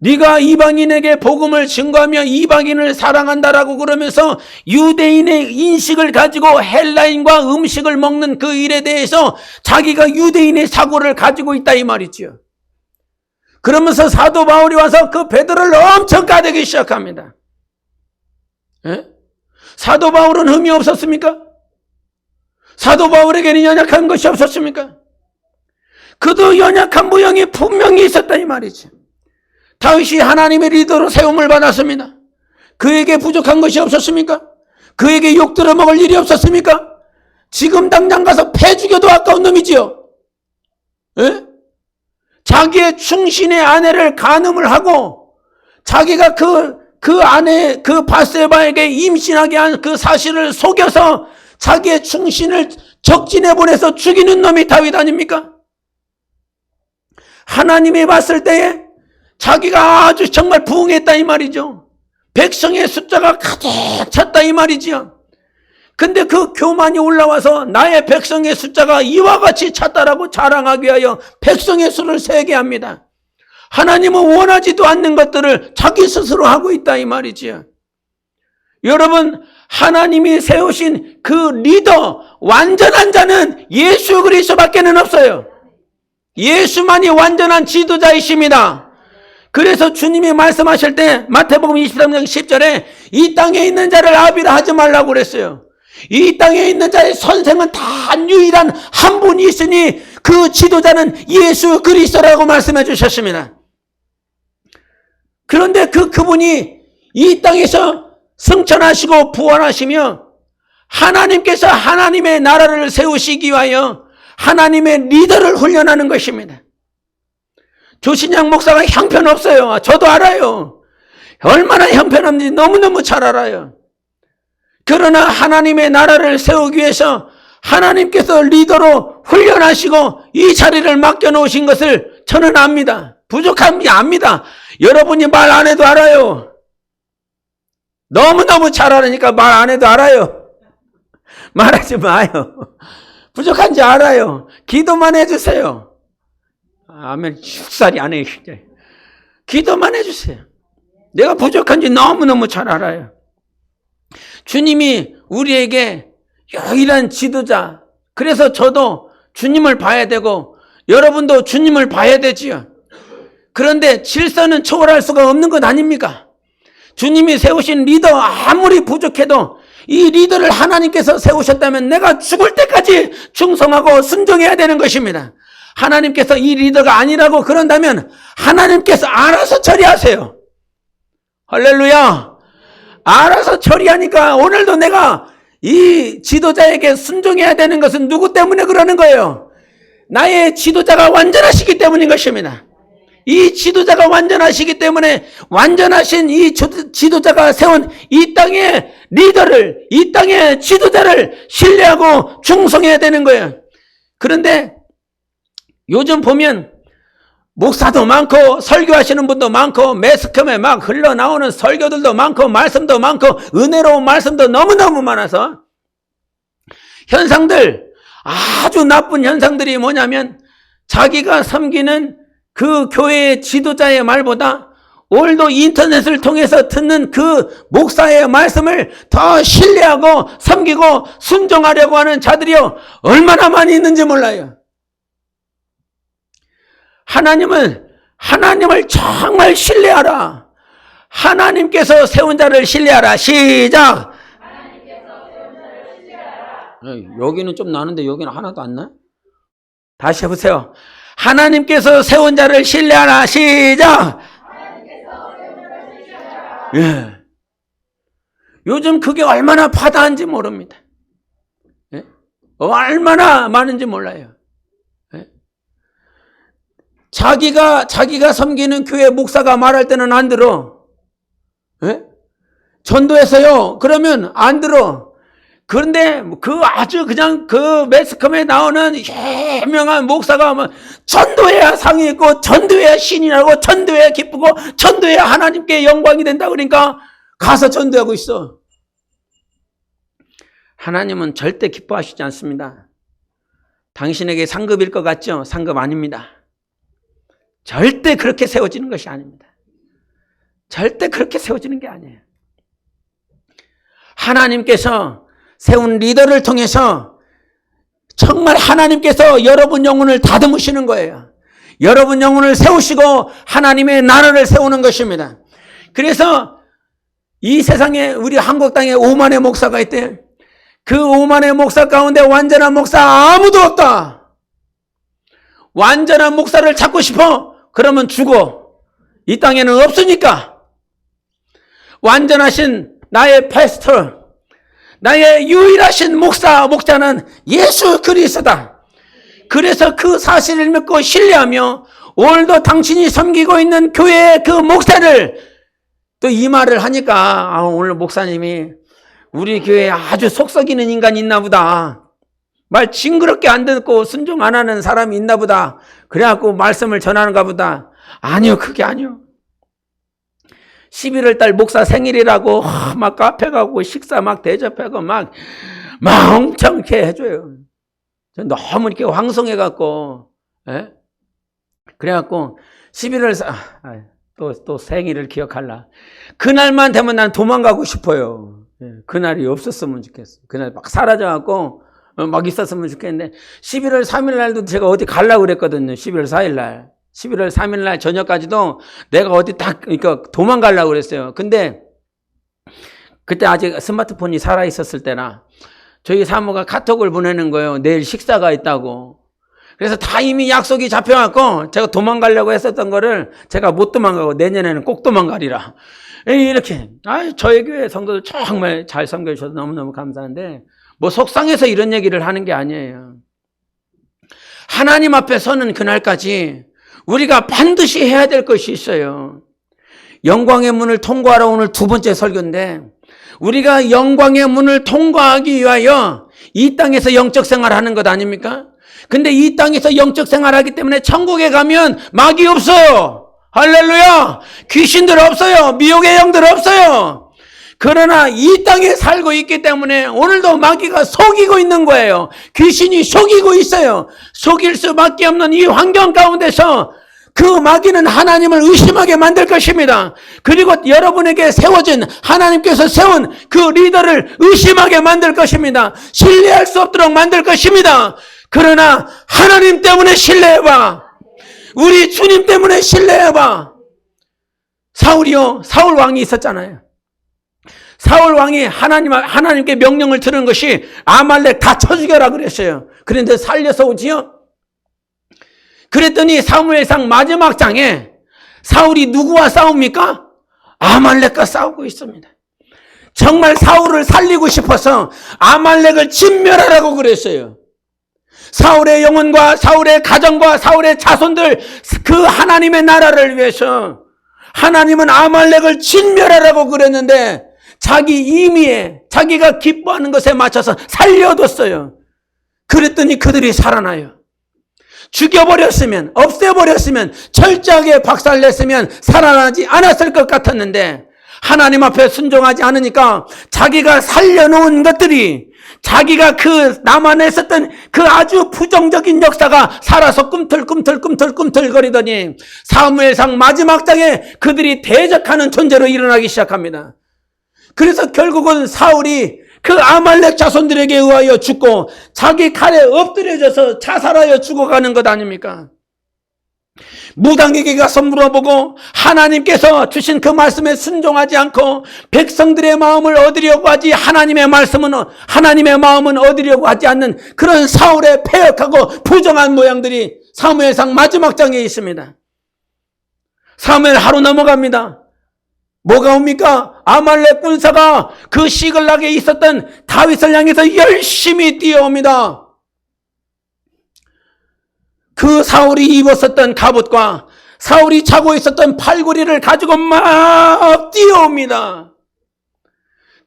네가 이방인에게 복음을 증거하며 이방인을 사랑한다라고 그러면서 유대인의 인식을 가지고 헬라인과 음식을 먹는 그 일에 대해서 자기가 유대인의 사고를 가지고 있다 이 말이죠. 그러면서 사도 바울이 와서 그 베드로를 엄청 까대기 시작합니다. 예? 사도 바울은 흠이 없었습니까? 사도 바울에게는 연약한 것이 없었습니까? 그도 연약한 모양이 분명히 있었다 이 말이죠. 다윗이 하나님의 리더로 세움을 받았습니다. 그에게 부족한 것이 없었습니까? 그에게 욕 들어먹을 일이 없었습니까? 지금 당장 가서 패 죽여도 아까운 놈이지요. 에? 자기의 충신의 아내를 간음을 하고 자기가 그 아내 그 바세바에게 임신하게 한 그 사실을 속여서 자기의 충신을 적진에 보내서 죽이는 놈이 다윗 아닙니까? 하나님이 봤을 때에 자기가 아주 정말 부응했다 이 말이죠. 백성의 숫자가 가득 찼다 이 말이지요. 근데 그 교만이 올라와서 나의 백성의 숫자가 이와 같이 찼다라고 자랑하기 위하여 백성의 수를 세게 합니다. 하나님은 원하지도 않는 것들을 자기 스스로 하고 있다 이 말이지요. 여러분, 하나님이 세우신 그 리더 완전한 자는 예수 그리스도밖에는 없어요. 예수만이 완전한 지도자이십니다. 그래서 주님이 말씀하실 때 마태복음 23장 10절에 이 땅에 있는 자를 아비라 하지 말라고 그랬어요. 이 땅에 있는 자의 선생은 단 유일한 한 분이 있으니 그 지도자는 예수 그리스도라고 말씀해 주셨습니다. 그런데 그분이 이 땅에서 승천하시고 부활하시며 하나님께서 하나님의 나라를 세우시기 위하여 하나님의 리더를 훈련하는 것입니다. 조신양 목사가 형편없어요. 저도 알아요. 얼마나 형편없는지 너무너무 잘 알아요. 그러나 하나님의 나라를 세우기 위해서 하나님께서 리더로 훈련하시고 이 자리를 맡겨놓으신 것을 저는 압니다. 부족함이 압니다. 여러분이 말 안 해도 알아요. 너무너무 잘 알으니까 말 안 해도 알아요. 말하지 마요. 부족한지 알아요. 기도만 해주세요. 아멘. 쉽사리 안 해요. 기도만 해주세요. 내가 부족한지 너무너무 잘 알아요. 주님이 우리에게 유일한 지도자. 그래서 저도 주님을 봐야 되고 여러분도 주님을 봐야 되지요. 그런데 질서는 초월할 수가 없는 것 아닙니까? 주님이 세우신 리더 아무리 부족해도 이 리더를 하나님께서 세우셨다면 내가 죽을 때까지 충성하고 순종해야 되는 것입니다. 하나님께서 이 리더가 아니라고 그런다면 하나님께서 알아서 처리하세요. 할렐루야. 알아서 처리하니까 오늘도 내가 이 지도자에게 순종해야 되는 것은 누구 때문에 그러는 거예요? 나의 지도자가 완전하시기 때문인 것입니다. 이 지도자가 완전하시기 때문에 완전하신 이 지도자가 세운 이 땅의 리더를, 이 땅의 지도자를 신뢰하고 충성해야 되는 거예요. 그런데 요즘 보면 목사도 많고 설교하시는 분도 많고 매스컴에 막 흘러나오는 설교들도 많고 말씀도 많고 은혜로운 말씀도 너무너무 많아서 현상들, 아주 나쁜 현상들이 뭐냐면 자기가 섬기는 그 교회의 지도자의 말보다 오늘도 인터넷을 통해서 듣는 그 목사의 말씀을 더 신뢰하고 섬기고 순종하려고 하는 자들이요 얼마나 많이 있는지 몰라요. 하나님을 정말 신뢰하라. 하나님께서 세운 자를 신뢰하라. 시작. 여기는 좀 나는데 여기는 하나도 안 나? 다시 해보세요. 하나님께서 세운 자를 신뢰하라. 시작. 예. 요즘 그게 얼마나 파다한지 모릅니다. 예? 얼마나 많은지 몰라요. 예? 자기가 섬기는 교회 목사가 말할 때는 안 들어. 예? 전도해서요. 그러면 안 들어. 그런데 아주 그냥 그 매스컴에 나오는 유명한 목사가 전도해야 상이 있고 전도해야 신이 나고 전도해야 기쁘고 전도해야 하나님께 영광이 된다 그러니까 가서 전도하고 있어. 하나님은 절대 기뻐하시지 않습니다. 당신에게 상급일 것 같죠? 상급 아닙니다. 절대 그렇게 세워지는 것이 아닙니다. 절대 그렇게 세워지는 게 아니에요. 하나님께서 세운 리더를 통해서 정말 하나님께서 여러분 영혼을 다듬으시는 거예요. 여러분 영혼을 세우시고 하나님의 나라를 세우는 것입니다. 그래서 이 세상에 우리 한국 땅에 5만의 목사가 있대. 그 5만의 목사 가운데 완전한 목사 아무도 없다. 완전한 목사를 찾고 싶어? 그러면 죽어. 이 땅에는 없으니까. 완전하신 나의 패스터, 나의 유일하신 목자는 예수 그리스도다. 그래서 그 사실을 믿고 신뢰하며 오늘도 당신이 섬기고 있는 교회의 그 목사를 또 이 말을 하니까 오늘 목사님이 우리 교회에 아주 속 썩이는 인간이 있나 보다. 말 징그럽게 안 듣고 순종 안 하는 사람이 있나 보다. 그래갖고 말씀을 전하는가 보다. 아니요, 그게 아니요. 11월 달 목사 생일이라고 막 카페 가고 식사 막 대접하고 막 엄청 이렇게 해줘요. 너무 이렇게 황송해갖고, 예? 그래갖고 11월 또 생일을 기억할라. 그날만 되면 난 도망가고 싶어요. 예, 그날이 없었으면 좋겠어. 그날 막 사라져갖고 막 있었으면 좋겠는데 11월 3일 날도 제가 어디 가려고 그랬거든요. 11월 4일 날. 11월 3일 날 저녁까지도 내가 어디 그러니까 도망가려고 그랬어요. 근데 그때 아직 스마트폰이 살아있었을 때나 저희 사모가 카톡을 보내는 거예요. 내일 식사가 있다고. 그래서 다 이미 약속이 잡혀갖고 제가 도망가려고 했었던 거를 제가 못 도망가고 내년에는 꼭 도망가리라. 이렇게. 저희 교회 성도들 정말 잘 섬겨주셔서 너무너무 감사한데 뭐 속상해서 이런 얘기를 하는 게 아니에요. 하나님 앞에 서는 그날까지 우리가 반드시 해야 될 것이 있어요. 영광의 문을 통과하러 오늘 두 번째 설교인데 우리가 영광의 문을 통과하기 위하여 이 땅에서 영적 생활하는 것 아닙니까? 근데 이 땅에서 영적 생활하기 때문에 천국에 가면 마귀 없어요. 할렐루야. 귀신들 없어요. 미혹의 영들 없어요. 그러나 이 땅에 살고 있기 때문에 오늘도 마귀가 속이고 있는 거예요. 귀신이 속이고 있어요. 속일 수밖에 없는 이 환경 가운데서 그 마귀는 하나님을 의심하게 만들 것입니다. 그리고 여러분에게 세워진 하나님께서 세운 그 리더를 의심하게 만들 것입니다. 신뢰할 수 없도록 만들 것입니다. 그러나 하나님 때문에 신뢰해봐. 우리 주님 때문에 신뢰해봐. 사울이요, 사울 왕이 있었잖아요. 사울 왕이 하나님께 명령을 들은 것이 아말렉 다 쳐 죽여라 그랬어요. 그런데 살려서 오지요. 그랬더니 사무엘상 마지막 장에 사울이 누구와 싸웁니까? 아말렉과 싸우고 있습니다. 정말 사울을 살리고 싶어서 아말렉을 진멸하라고 그랬어요. 사울의 영혼과 사울의 가정과 사울의 자손들, 그 하나님의 나라를 위해서 하나님은 아말렉을 진멸하라고 그랬는데 자기 임의에 자기가 기뻐하는 것에 맞춰서 살려뒀어요. 그랬더니 그들이 살아나요. 죽여버렸으면, 없애버렸으면, 철저하게 박살냈으면 살아나지 않았을 것 같았는데 하나님 앞에 순종하지 않으니까 자기가 살려놓은 것들이, 자기가 그 남아냈었던 그 아주 부정적인 역사가 살아서 꿈틀꿈틀거리더니 사무엘상 마지막 장에 그들이 대적하는 존재로 일어나기 시작합니다. 그래서 결국은 사울이 그 아말렉 자손들에게 의하여 죽고 자기 칼에 엎드려져서 자살하여 죽어가는 것 아닙니까? 무당에게 가서 물어보고 하나님께서 주신 그 말씀에 순종하지 않고 백성들의 마음을 얻으려고 하지 하나님의 마음은 얻으려고 하지 않는 그런 사울의 패역하고 부정한 모양들이 사무엘상 마지막 장에 있습니다. 사무엘 하루 넘어갑니다. 뭐가 옵니까? 아말렉 군사가 그 시글락에 있었던 다윗을 향해서 열심히 뛰어옵니다. 그 사울이 입었었던 갑옷과 사울이 차고 있었던 팔구리를 가지고 막 뛰어옵니다.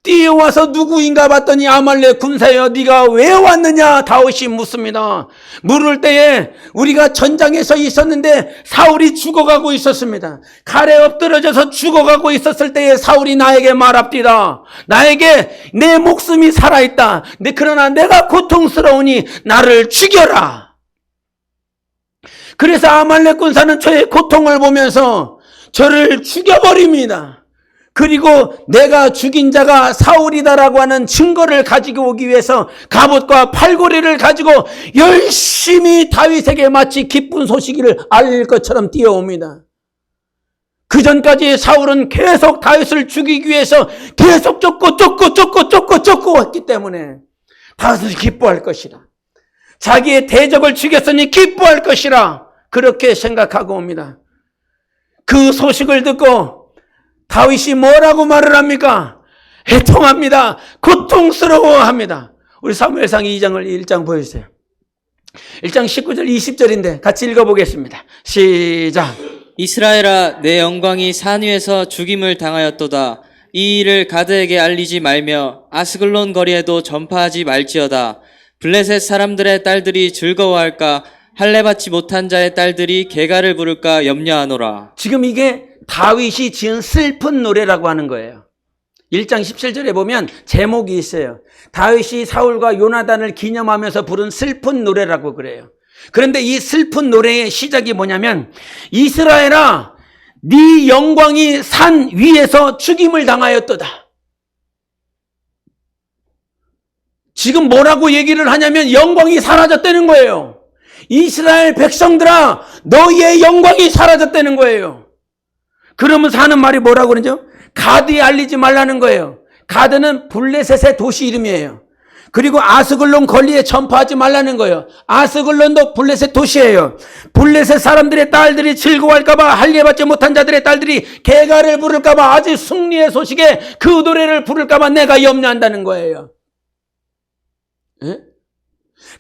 뛰어와서 누구인가 봤더니 아말렉 군사여, 네가 왜 왔느냐 다윗이 묻습니다. 물을 때에 우리가 전장에서 있었는데 사울이 죽어가고 있었습니다. 칼에 엎드려져서 죽어가고 있었을 때에 사울이 나에게 말합디다. 나에게 내 목숨이 살아있다. 그러나 내가 고통스러우니 나를 죽여라. 그래서 아말렉 군사는 저의 고통을 보면서 저를 죽여버립니다. 그리고 내가 죽인 자가 사울이다라고 하는 증거를 가지고 오기 위해서 갑옷과 팔고리를 가지고 열심히 다윗에게 마치 기쁜 소식을 알릴 것처럼 뛰어옵니다. 그 전까지 사울은 계속 다윗을 죽이기 위해서 계속 쫓고 했기 때문에 다윗을 기뻐할 것이라, 자기의 대적을 죽였으니 기뻐할 것이라 그렇게 생각하고 옵니다. 그 소식을 듣고 다윗이 뭐라고 말을 합니까? 해통합니다. 고통스러워합니다. 우리 사무엘상 2장을 1장 보여주세요. 1장 19절 20절인데 같이 읽어보겠습니다. 시작. 이스라엘아, 내 영광이 산 위에서 죽임을 당하였도다. 이 일을 가드에게 알리지 말며 아스글론 거리에도 전파하지 말지어다. 블레셋 사람들의 딸들이 즐거워할까? 할례 받지 못한 자의 딸들이 개가를 부를까 염려하노라. 지금 이게 다윗이 지은 슬픈 노래라고 하는 거예요. 1장 17절에 보면 제목이 있어요. 다윗이 사울과 요나단을 기념하면서 부른 슬픈 노래라고 그래요. 그런데 이 슬픈 노래의 시작이 뭐냐면, 이스라엘아, 네 영광이 산 위에서 죽임을 당하였도다. 지금 뭐라고 얘기를 하냐면 영광이 사라졌다는 거예요. 이스라엘 백성들아, 너희의 영광이 사라졌다는 거예요. 그러면서 하는 말이 뭐라고 그러죠? 가드에 알리지 말라는 거예요. 가드는 블레셋의 도시 이름이에요. 그리고 아스글론 거리에 전파하지 말라는 거예요. 아스글론도 블레셋 도시예요. 블레셋 사람들의 딸들이 즐거워할까봐, 할례받지 못한 자들의 딸들이 개가를 부를까봐, 아주 승리의 소식에 그 노래를 부를까봐 내가 염려한다는 거예요. 예?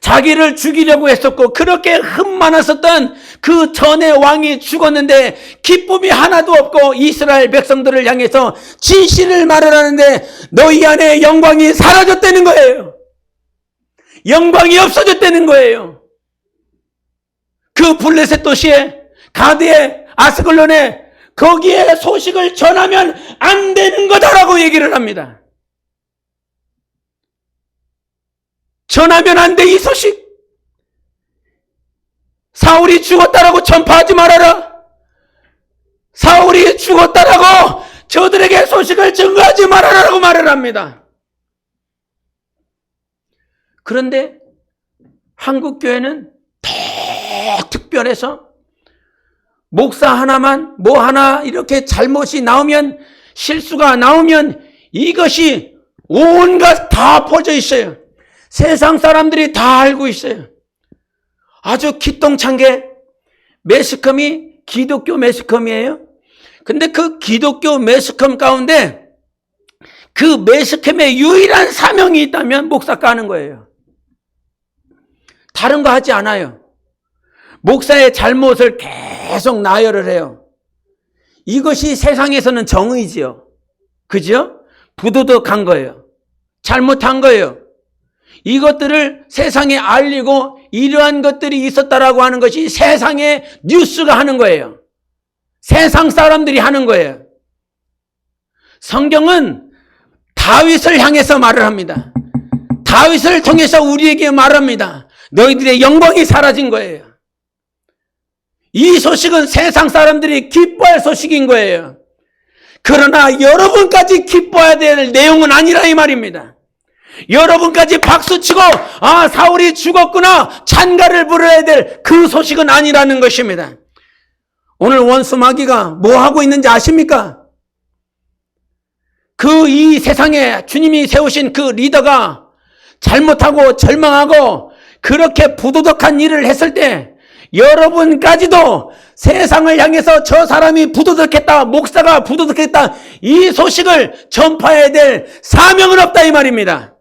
자기를 죽이려고 했었고 그렇게 흠 많았었던 그 전의 왕이 죽었는데 기쁨이 하나도 없고 이스라엘 백성들을 향해서 진실을 말을 하는데 너희 안에 영광이 사라졌다는 거예요. 영광이 없어졌다는 거예요. 그 블레셋 도시에, 가드에, 아스글론에, 거기에 소식을 전하면 안 되는 거다라고 얘기를 합니다. 전하면 안 돼, 이 소식. 사울이 죽었다라고 전파하지 말아라. 사울이 죽었다라고 저들에게 소식을 증거하지 말아라라고 말을 합니다. 그런데 한국교회는 더 특별해서 목사 하나만 뭐 하나 이렇게 잘못이 나오면, 실수가 나오면 이것이 온갖 다 퍼져 있어요. 세상 사람들이 다 알고 있어요. 아주 기똥찬 게 매스컴이 기독교 매스컴이에요. 근데 그 기독교 매스컴 가운데 그 매스컴의 유일한 사명이 있다면 목사 까는 거예요. 다른 거 하지 않아요. 목사의 잘못을 계속 나열을 해요. 이것이 세상에서는 정의지요. 그죠? 부도덕한 거예요. 잘못한 거예요. 이것들을 세상에 알리고 이러한 것들이 있었다라고 하는 것이 세상의 뉴스가 하는 거예요. 세상 사람들이 하는 거예요. 성경은 다윗을 향해서 말을 합니다. 다윗을 통해서 우리에게 말합니다. 너희들의 영광이 사라진 거예요. 이 소식은 세상 사람들이 기뻐할 소식인 거예요. 그러나 여러분까지 기뻐해야 될 내용은 아니라 이 말입니다. 여러분까지 박수치고 사울이 죽었구나 찬가를 부려야 될 그 소식은 아니라는 것입니다. 오늘 원수 마귀가 뭐 하고 있는지 아십니까? 이 세상에 주님이 세우신 그 리더가 잘못하고 절망하고 그렇게 부도덕한 일을 했을 때 여러분까지도 세상을 향해서 저 사람이 부도덕했다, 목사가 부도덕했다, 이 소식을 전파해야 될 사명은 없다 이 말입니다.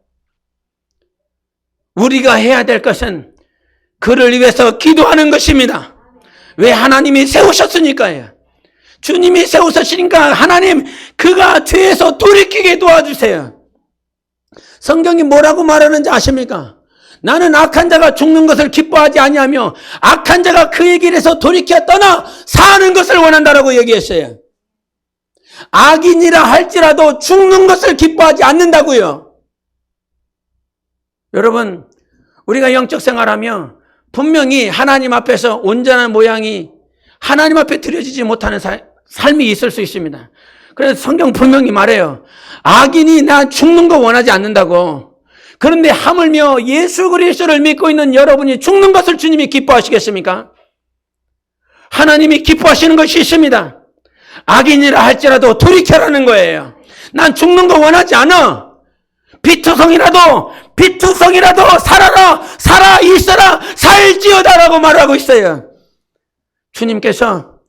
우리가 해야 될 것은 그를 위해서 기도하는 것입니다. 왜? 하나님이 세우셨으니까요. 주님이 세우셨으니까 하나님 그가 죄에서 돌이키게 도와주세요. 성경이 뭐라고 말하는지 아십니까? 나는 악한 자가 죽는 것을 기뻐하지 아니하며 악한 자가 그의 길에서 돌이켜 떠나 사는 것을 원한다라고 얘기했어요. 악인이라 할지라도 죽는 것을 기뻐하지 않는다고요. 여러분, 우리가 영적 생활하며 분명히 하나님 앞에서 온전한 모양이 하나님 앞에 드려지지 못하는 삶이 있을 수 있습니다. 그래서 성경 분명히 말해요. 악인이 나 죽는 거 원하지 않는다고. 그런데 하물며 예수 그리스도를 믿고 있는 여러분이 죽는 것을 주님이 기뻐하시겠습니까? 하나님이 기뻐하시는 것이 있습니다. 악인이라 할지라도 돌이켜라는 거예요. 난 죽는 거 원하지 않아. 비투성이라도 살아 있어라 살지어다라고 말하고 있어요. 주님께서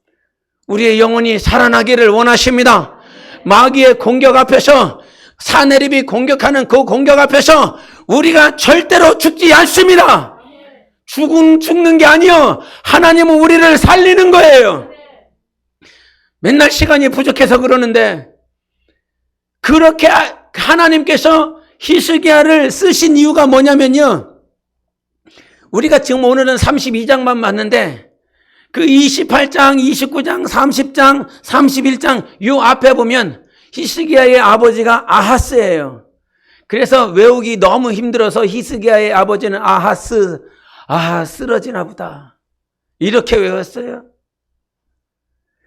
우리의 영혼이 살아나기를 원하십니다. 마귀의 공격 앞에서, 사내립이 공격하는 그 공격 앞에서 우리가 절대로 죽지 않습니다. 죽는 게 아니요, 하나님은 우리를 살리는 거예요. 맨날 시간이 부족해서 그러는데, 그렇게 하나님께서 히스기야를 쓰신 이유가 뭐냐면요, 우리가 지금 오늘은 32장만 봤는데 그 28장, 29장, 30장, 31장 요 앞에 보면 히스기야의 아버지가 아하스예요. 그래서 외우기 너무 힘들어서 히스기야의 아버지는 아하스, 쓰러지나 보다 이렇게 외웠어요.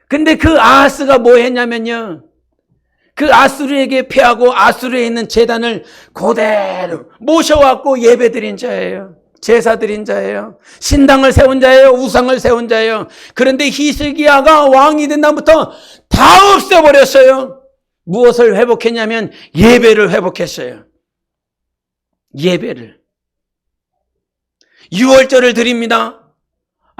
근데 그 아하스가 뭐 했냐면요, 그 아수르에게 패하고 아수르에 있는 제단을 그대로 모셔왔고 예배드린 자예요. 제사 드린 자예요. 신당을 세운 자예요. 우상을 세운 자예요. 그런데 히스기야가 왕이 된 다음부터 다 없애버렸어요. 무엇을 회복했냐면 예배를 회복했어요. 예배를. 유월절을 드립니다.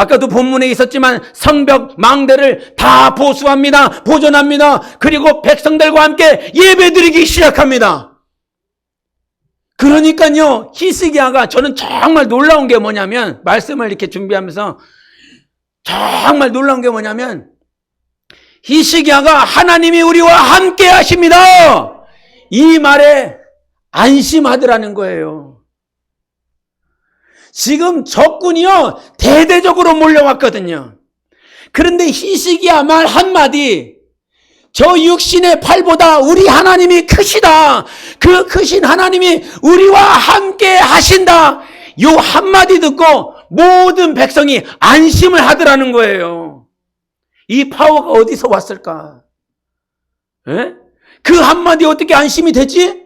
아까도 본문에 있었지만 성벽 망대를 다 보수합니다. 보존합니다. 그리고 백성들과 함께 예배드리기 시작합니다. 그러니까요, 히스기야가, 저는 정말 놀라운 게 뭐냐면, 말씀을 이렇게 준비하면서 정말 놀라운 게 뭐냐면, 히스기야가 하나님이 우리와 함께 하십니다, 이 말에 안심하더라는 거예요. 지금 적군이요 대대적으로 몰려왔거든요. 그런데 히스기야 말 한마디, 저 육신의 팔보다 우리 하나님이 크시다, 그 크신 하나님이 우리와 함께 하신다, 요 한마디 듣고 모든 백성이 안심을 하더라는 거예요. 이 파워가 어디서 왔을까? 에? 그 한마디 어떻게 안심이 되지?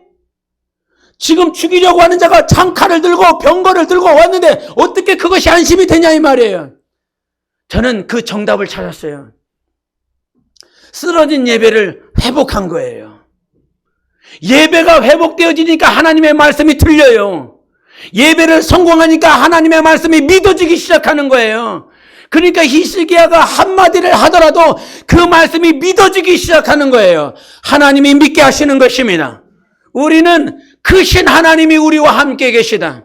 지금 죽이려고 하는 자가 창칼을 들고 병거를 들고 왔는데 어떻게 그것이 안심이 되냐 이 말이에요. 저는 그 정답을 찾았어요. 쓰러진 예배를 회복한 거예요. 예배가 회복되어지니까 하나님의 말씀이 들려요. 예배를 성공하니까 하나님의 말씀이 믿어지기 시작하는 거예요. 그러니까 히스기야가 한마디를 하더라도 그 말씀이 믿어지기 시작하는 거예요. 하나님이 믿게 하시는 것입니다. 우리는 크신 하나님이 우리와 함께 계시다.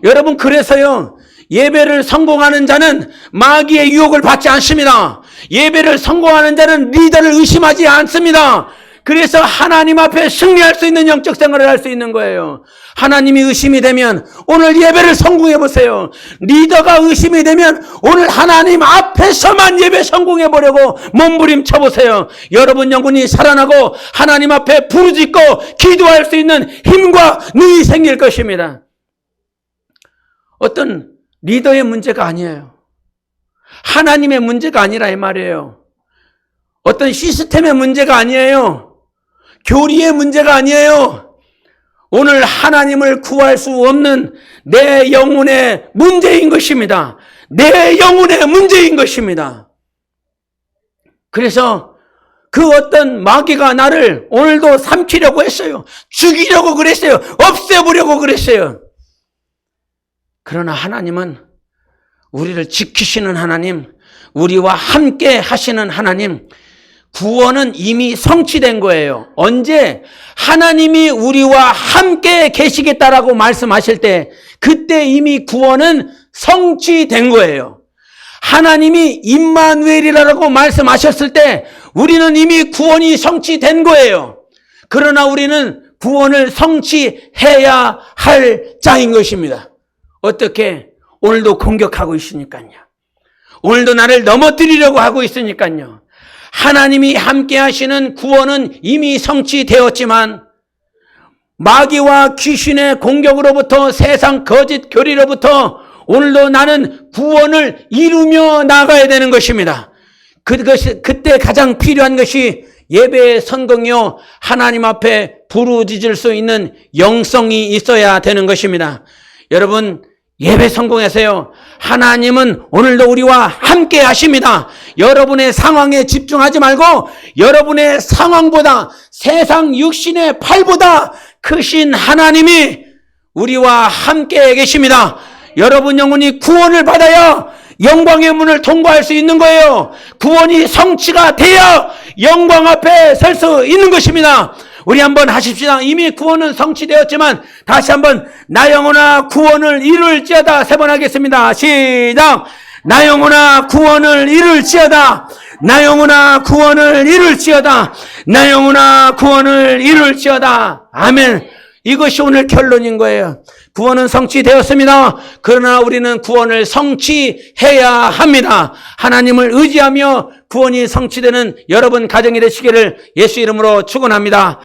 여러분, 그래서요, 예배를 성공하는 자는 마귀의 유혹을 받지 않습니다. 예배를 성공하는 자는 리더를 의심하지 않습니다. 그래서 하나님 앞에 승리할 수 있는 영적 생활을 할 수 있는 거예요. 하나님이 의심이 되면 오늘 예배를 성공해 보세요. 리더가 의심이 되면 오늘 하나님 앞에서만 예배 성공해 보려고 몸부림쳐 보세요. 여러분 영혼이 살아나고 하나님 앞에 부르짖고 기도할 수 있는 힘과 능이 생길 것입니다. 어떤 리더의 문제가 아니에요. 하나님의 문제가 아니라 이 말이에요. 어떤 시스템의 문제가 아니에요. 교리의 문제가 아니에요. 오늘 하나님을 구할 수 없는 내 영혼의 문제인 것입니다. 내 영혼의 문제인 것입니다. 그래서 그 어떤 마귀가 나를 오늘도 삼키려고 했어요. 죽이려고 그랬어요. 없애보려고 그랬어요. 그러나 하나님은 우리를 지키시는 하나님, 우리와 함께 하시는 하나님, 구원은 이미 성취된 거예요. 언제? 하나님이 우리와 함께 계시겠다라고 말씀하실 때 그때 이미 구원은 성취된 거예요. 하나님이 임마누엘이라고 말씀하셨을 때 우리는 이미 구원이 성취된 거예요. 그러나 우리는 구원을 성취해야 할 자인 것입니다. 어떻게? 오늘도 공격하고 있으니까요. 오늘도 나를 넘어뜨리려고 하고 있으니까요. 하나님이 함께 하시는 구원은 이미 성취되었지만 마귀와 귀신의 공격으로부터 세상 거짓 교리로부터 오늘도 나는 구원을 이루며 나가야 되는 것입니다. 그때 가장 필요한 것이 예배의 성공이요, 하나님 앞에 부르짖을 수 있는 영성이 있어야 되는 것입니다. 여러분, 예배 성공해서요, 하나님은 오늘도 우리와 함께 하십니다. 여러분의 상황에 집중하지 말고 여러분의 상황보다 세상 육신의 팔보다 크신 하나님이 우리와 함께 계십니다. 여러분 영혼이 구원을 받아야 영광의 문을 통과할 수 있는 거예요. 구원이 성취가 돼야 영광 앞에 설 수 있는 것입니다. 우리 한번 하십시다. 이미 구원은 성취되었지만 다시 한번 나 영혼아 구원을 이룰지어다. 3번 하겠습니다. 시작. 나 영혼아 구원을 이룰지어다. 나 영혼아 구원을 이룰지어다. 나 영혼아 구원을 이룰지어다. 아멘. 이것이 오늘 결론인 거예요. 구원은 성취되었습니다. 그러나 우리는 구원을 성취해야 합니다. 하나님을 의지하며 구원이 성취되는 여러분 가정이 되시기를 예수 이름으로 축원합니다.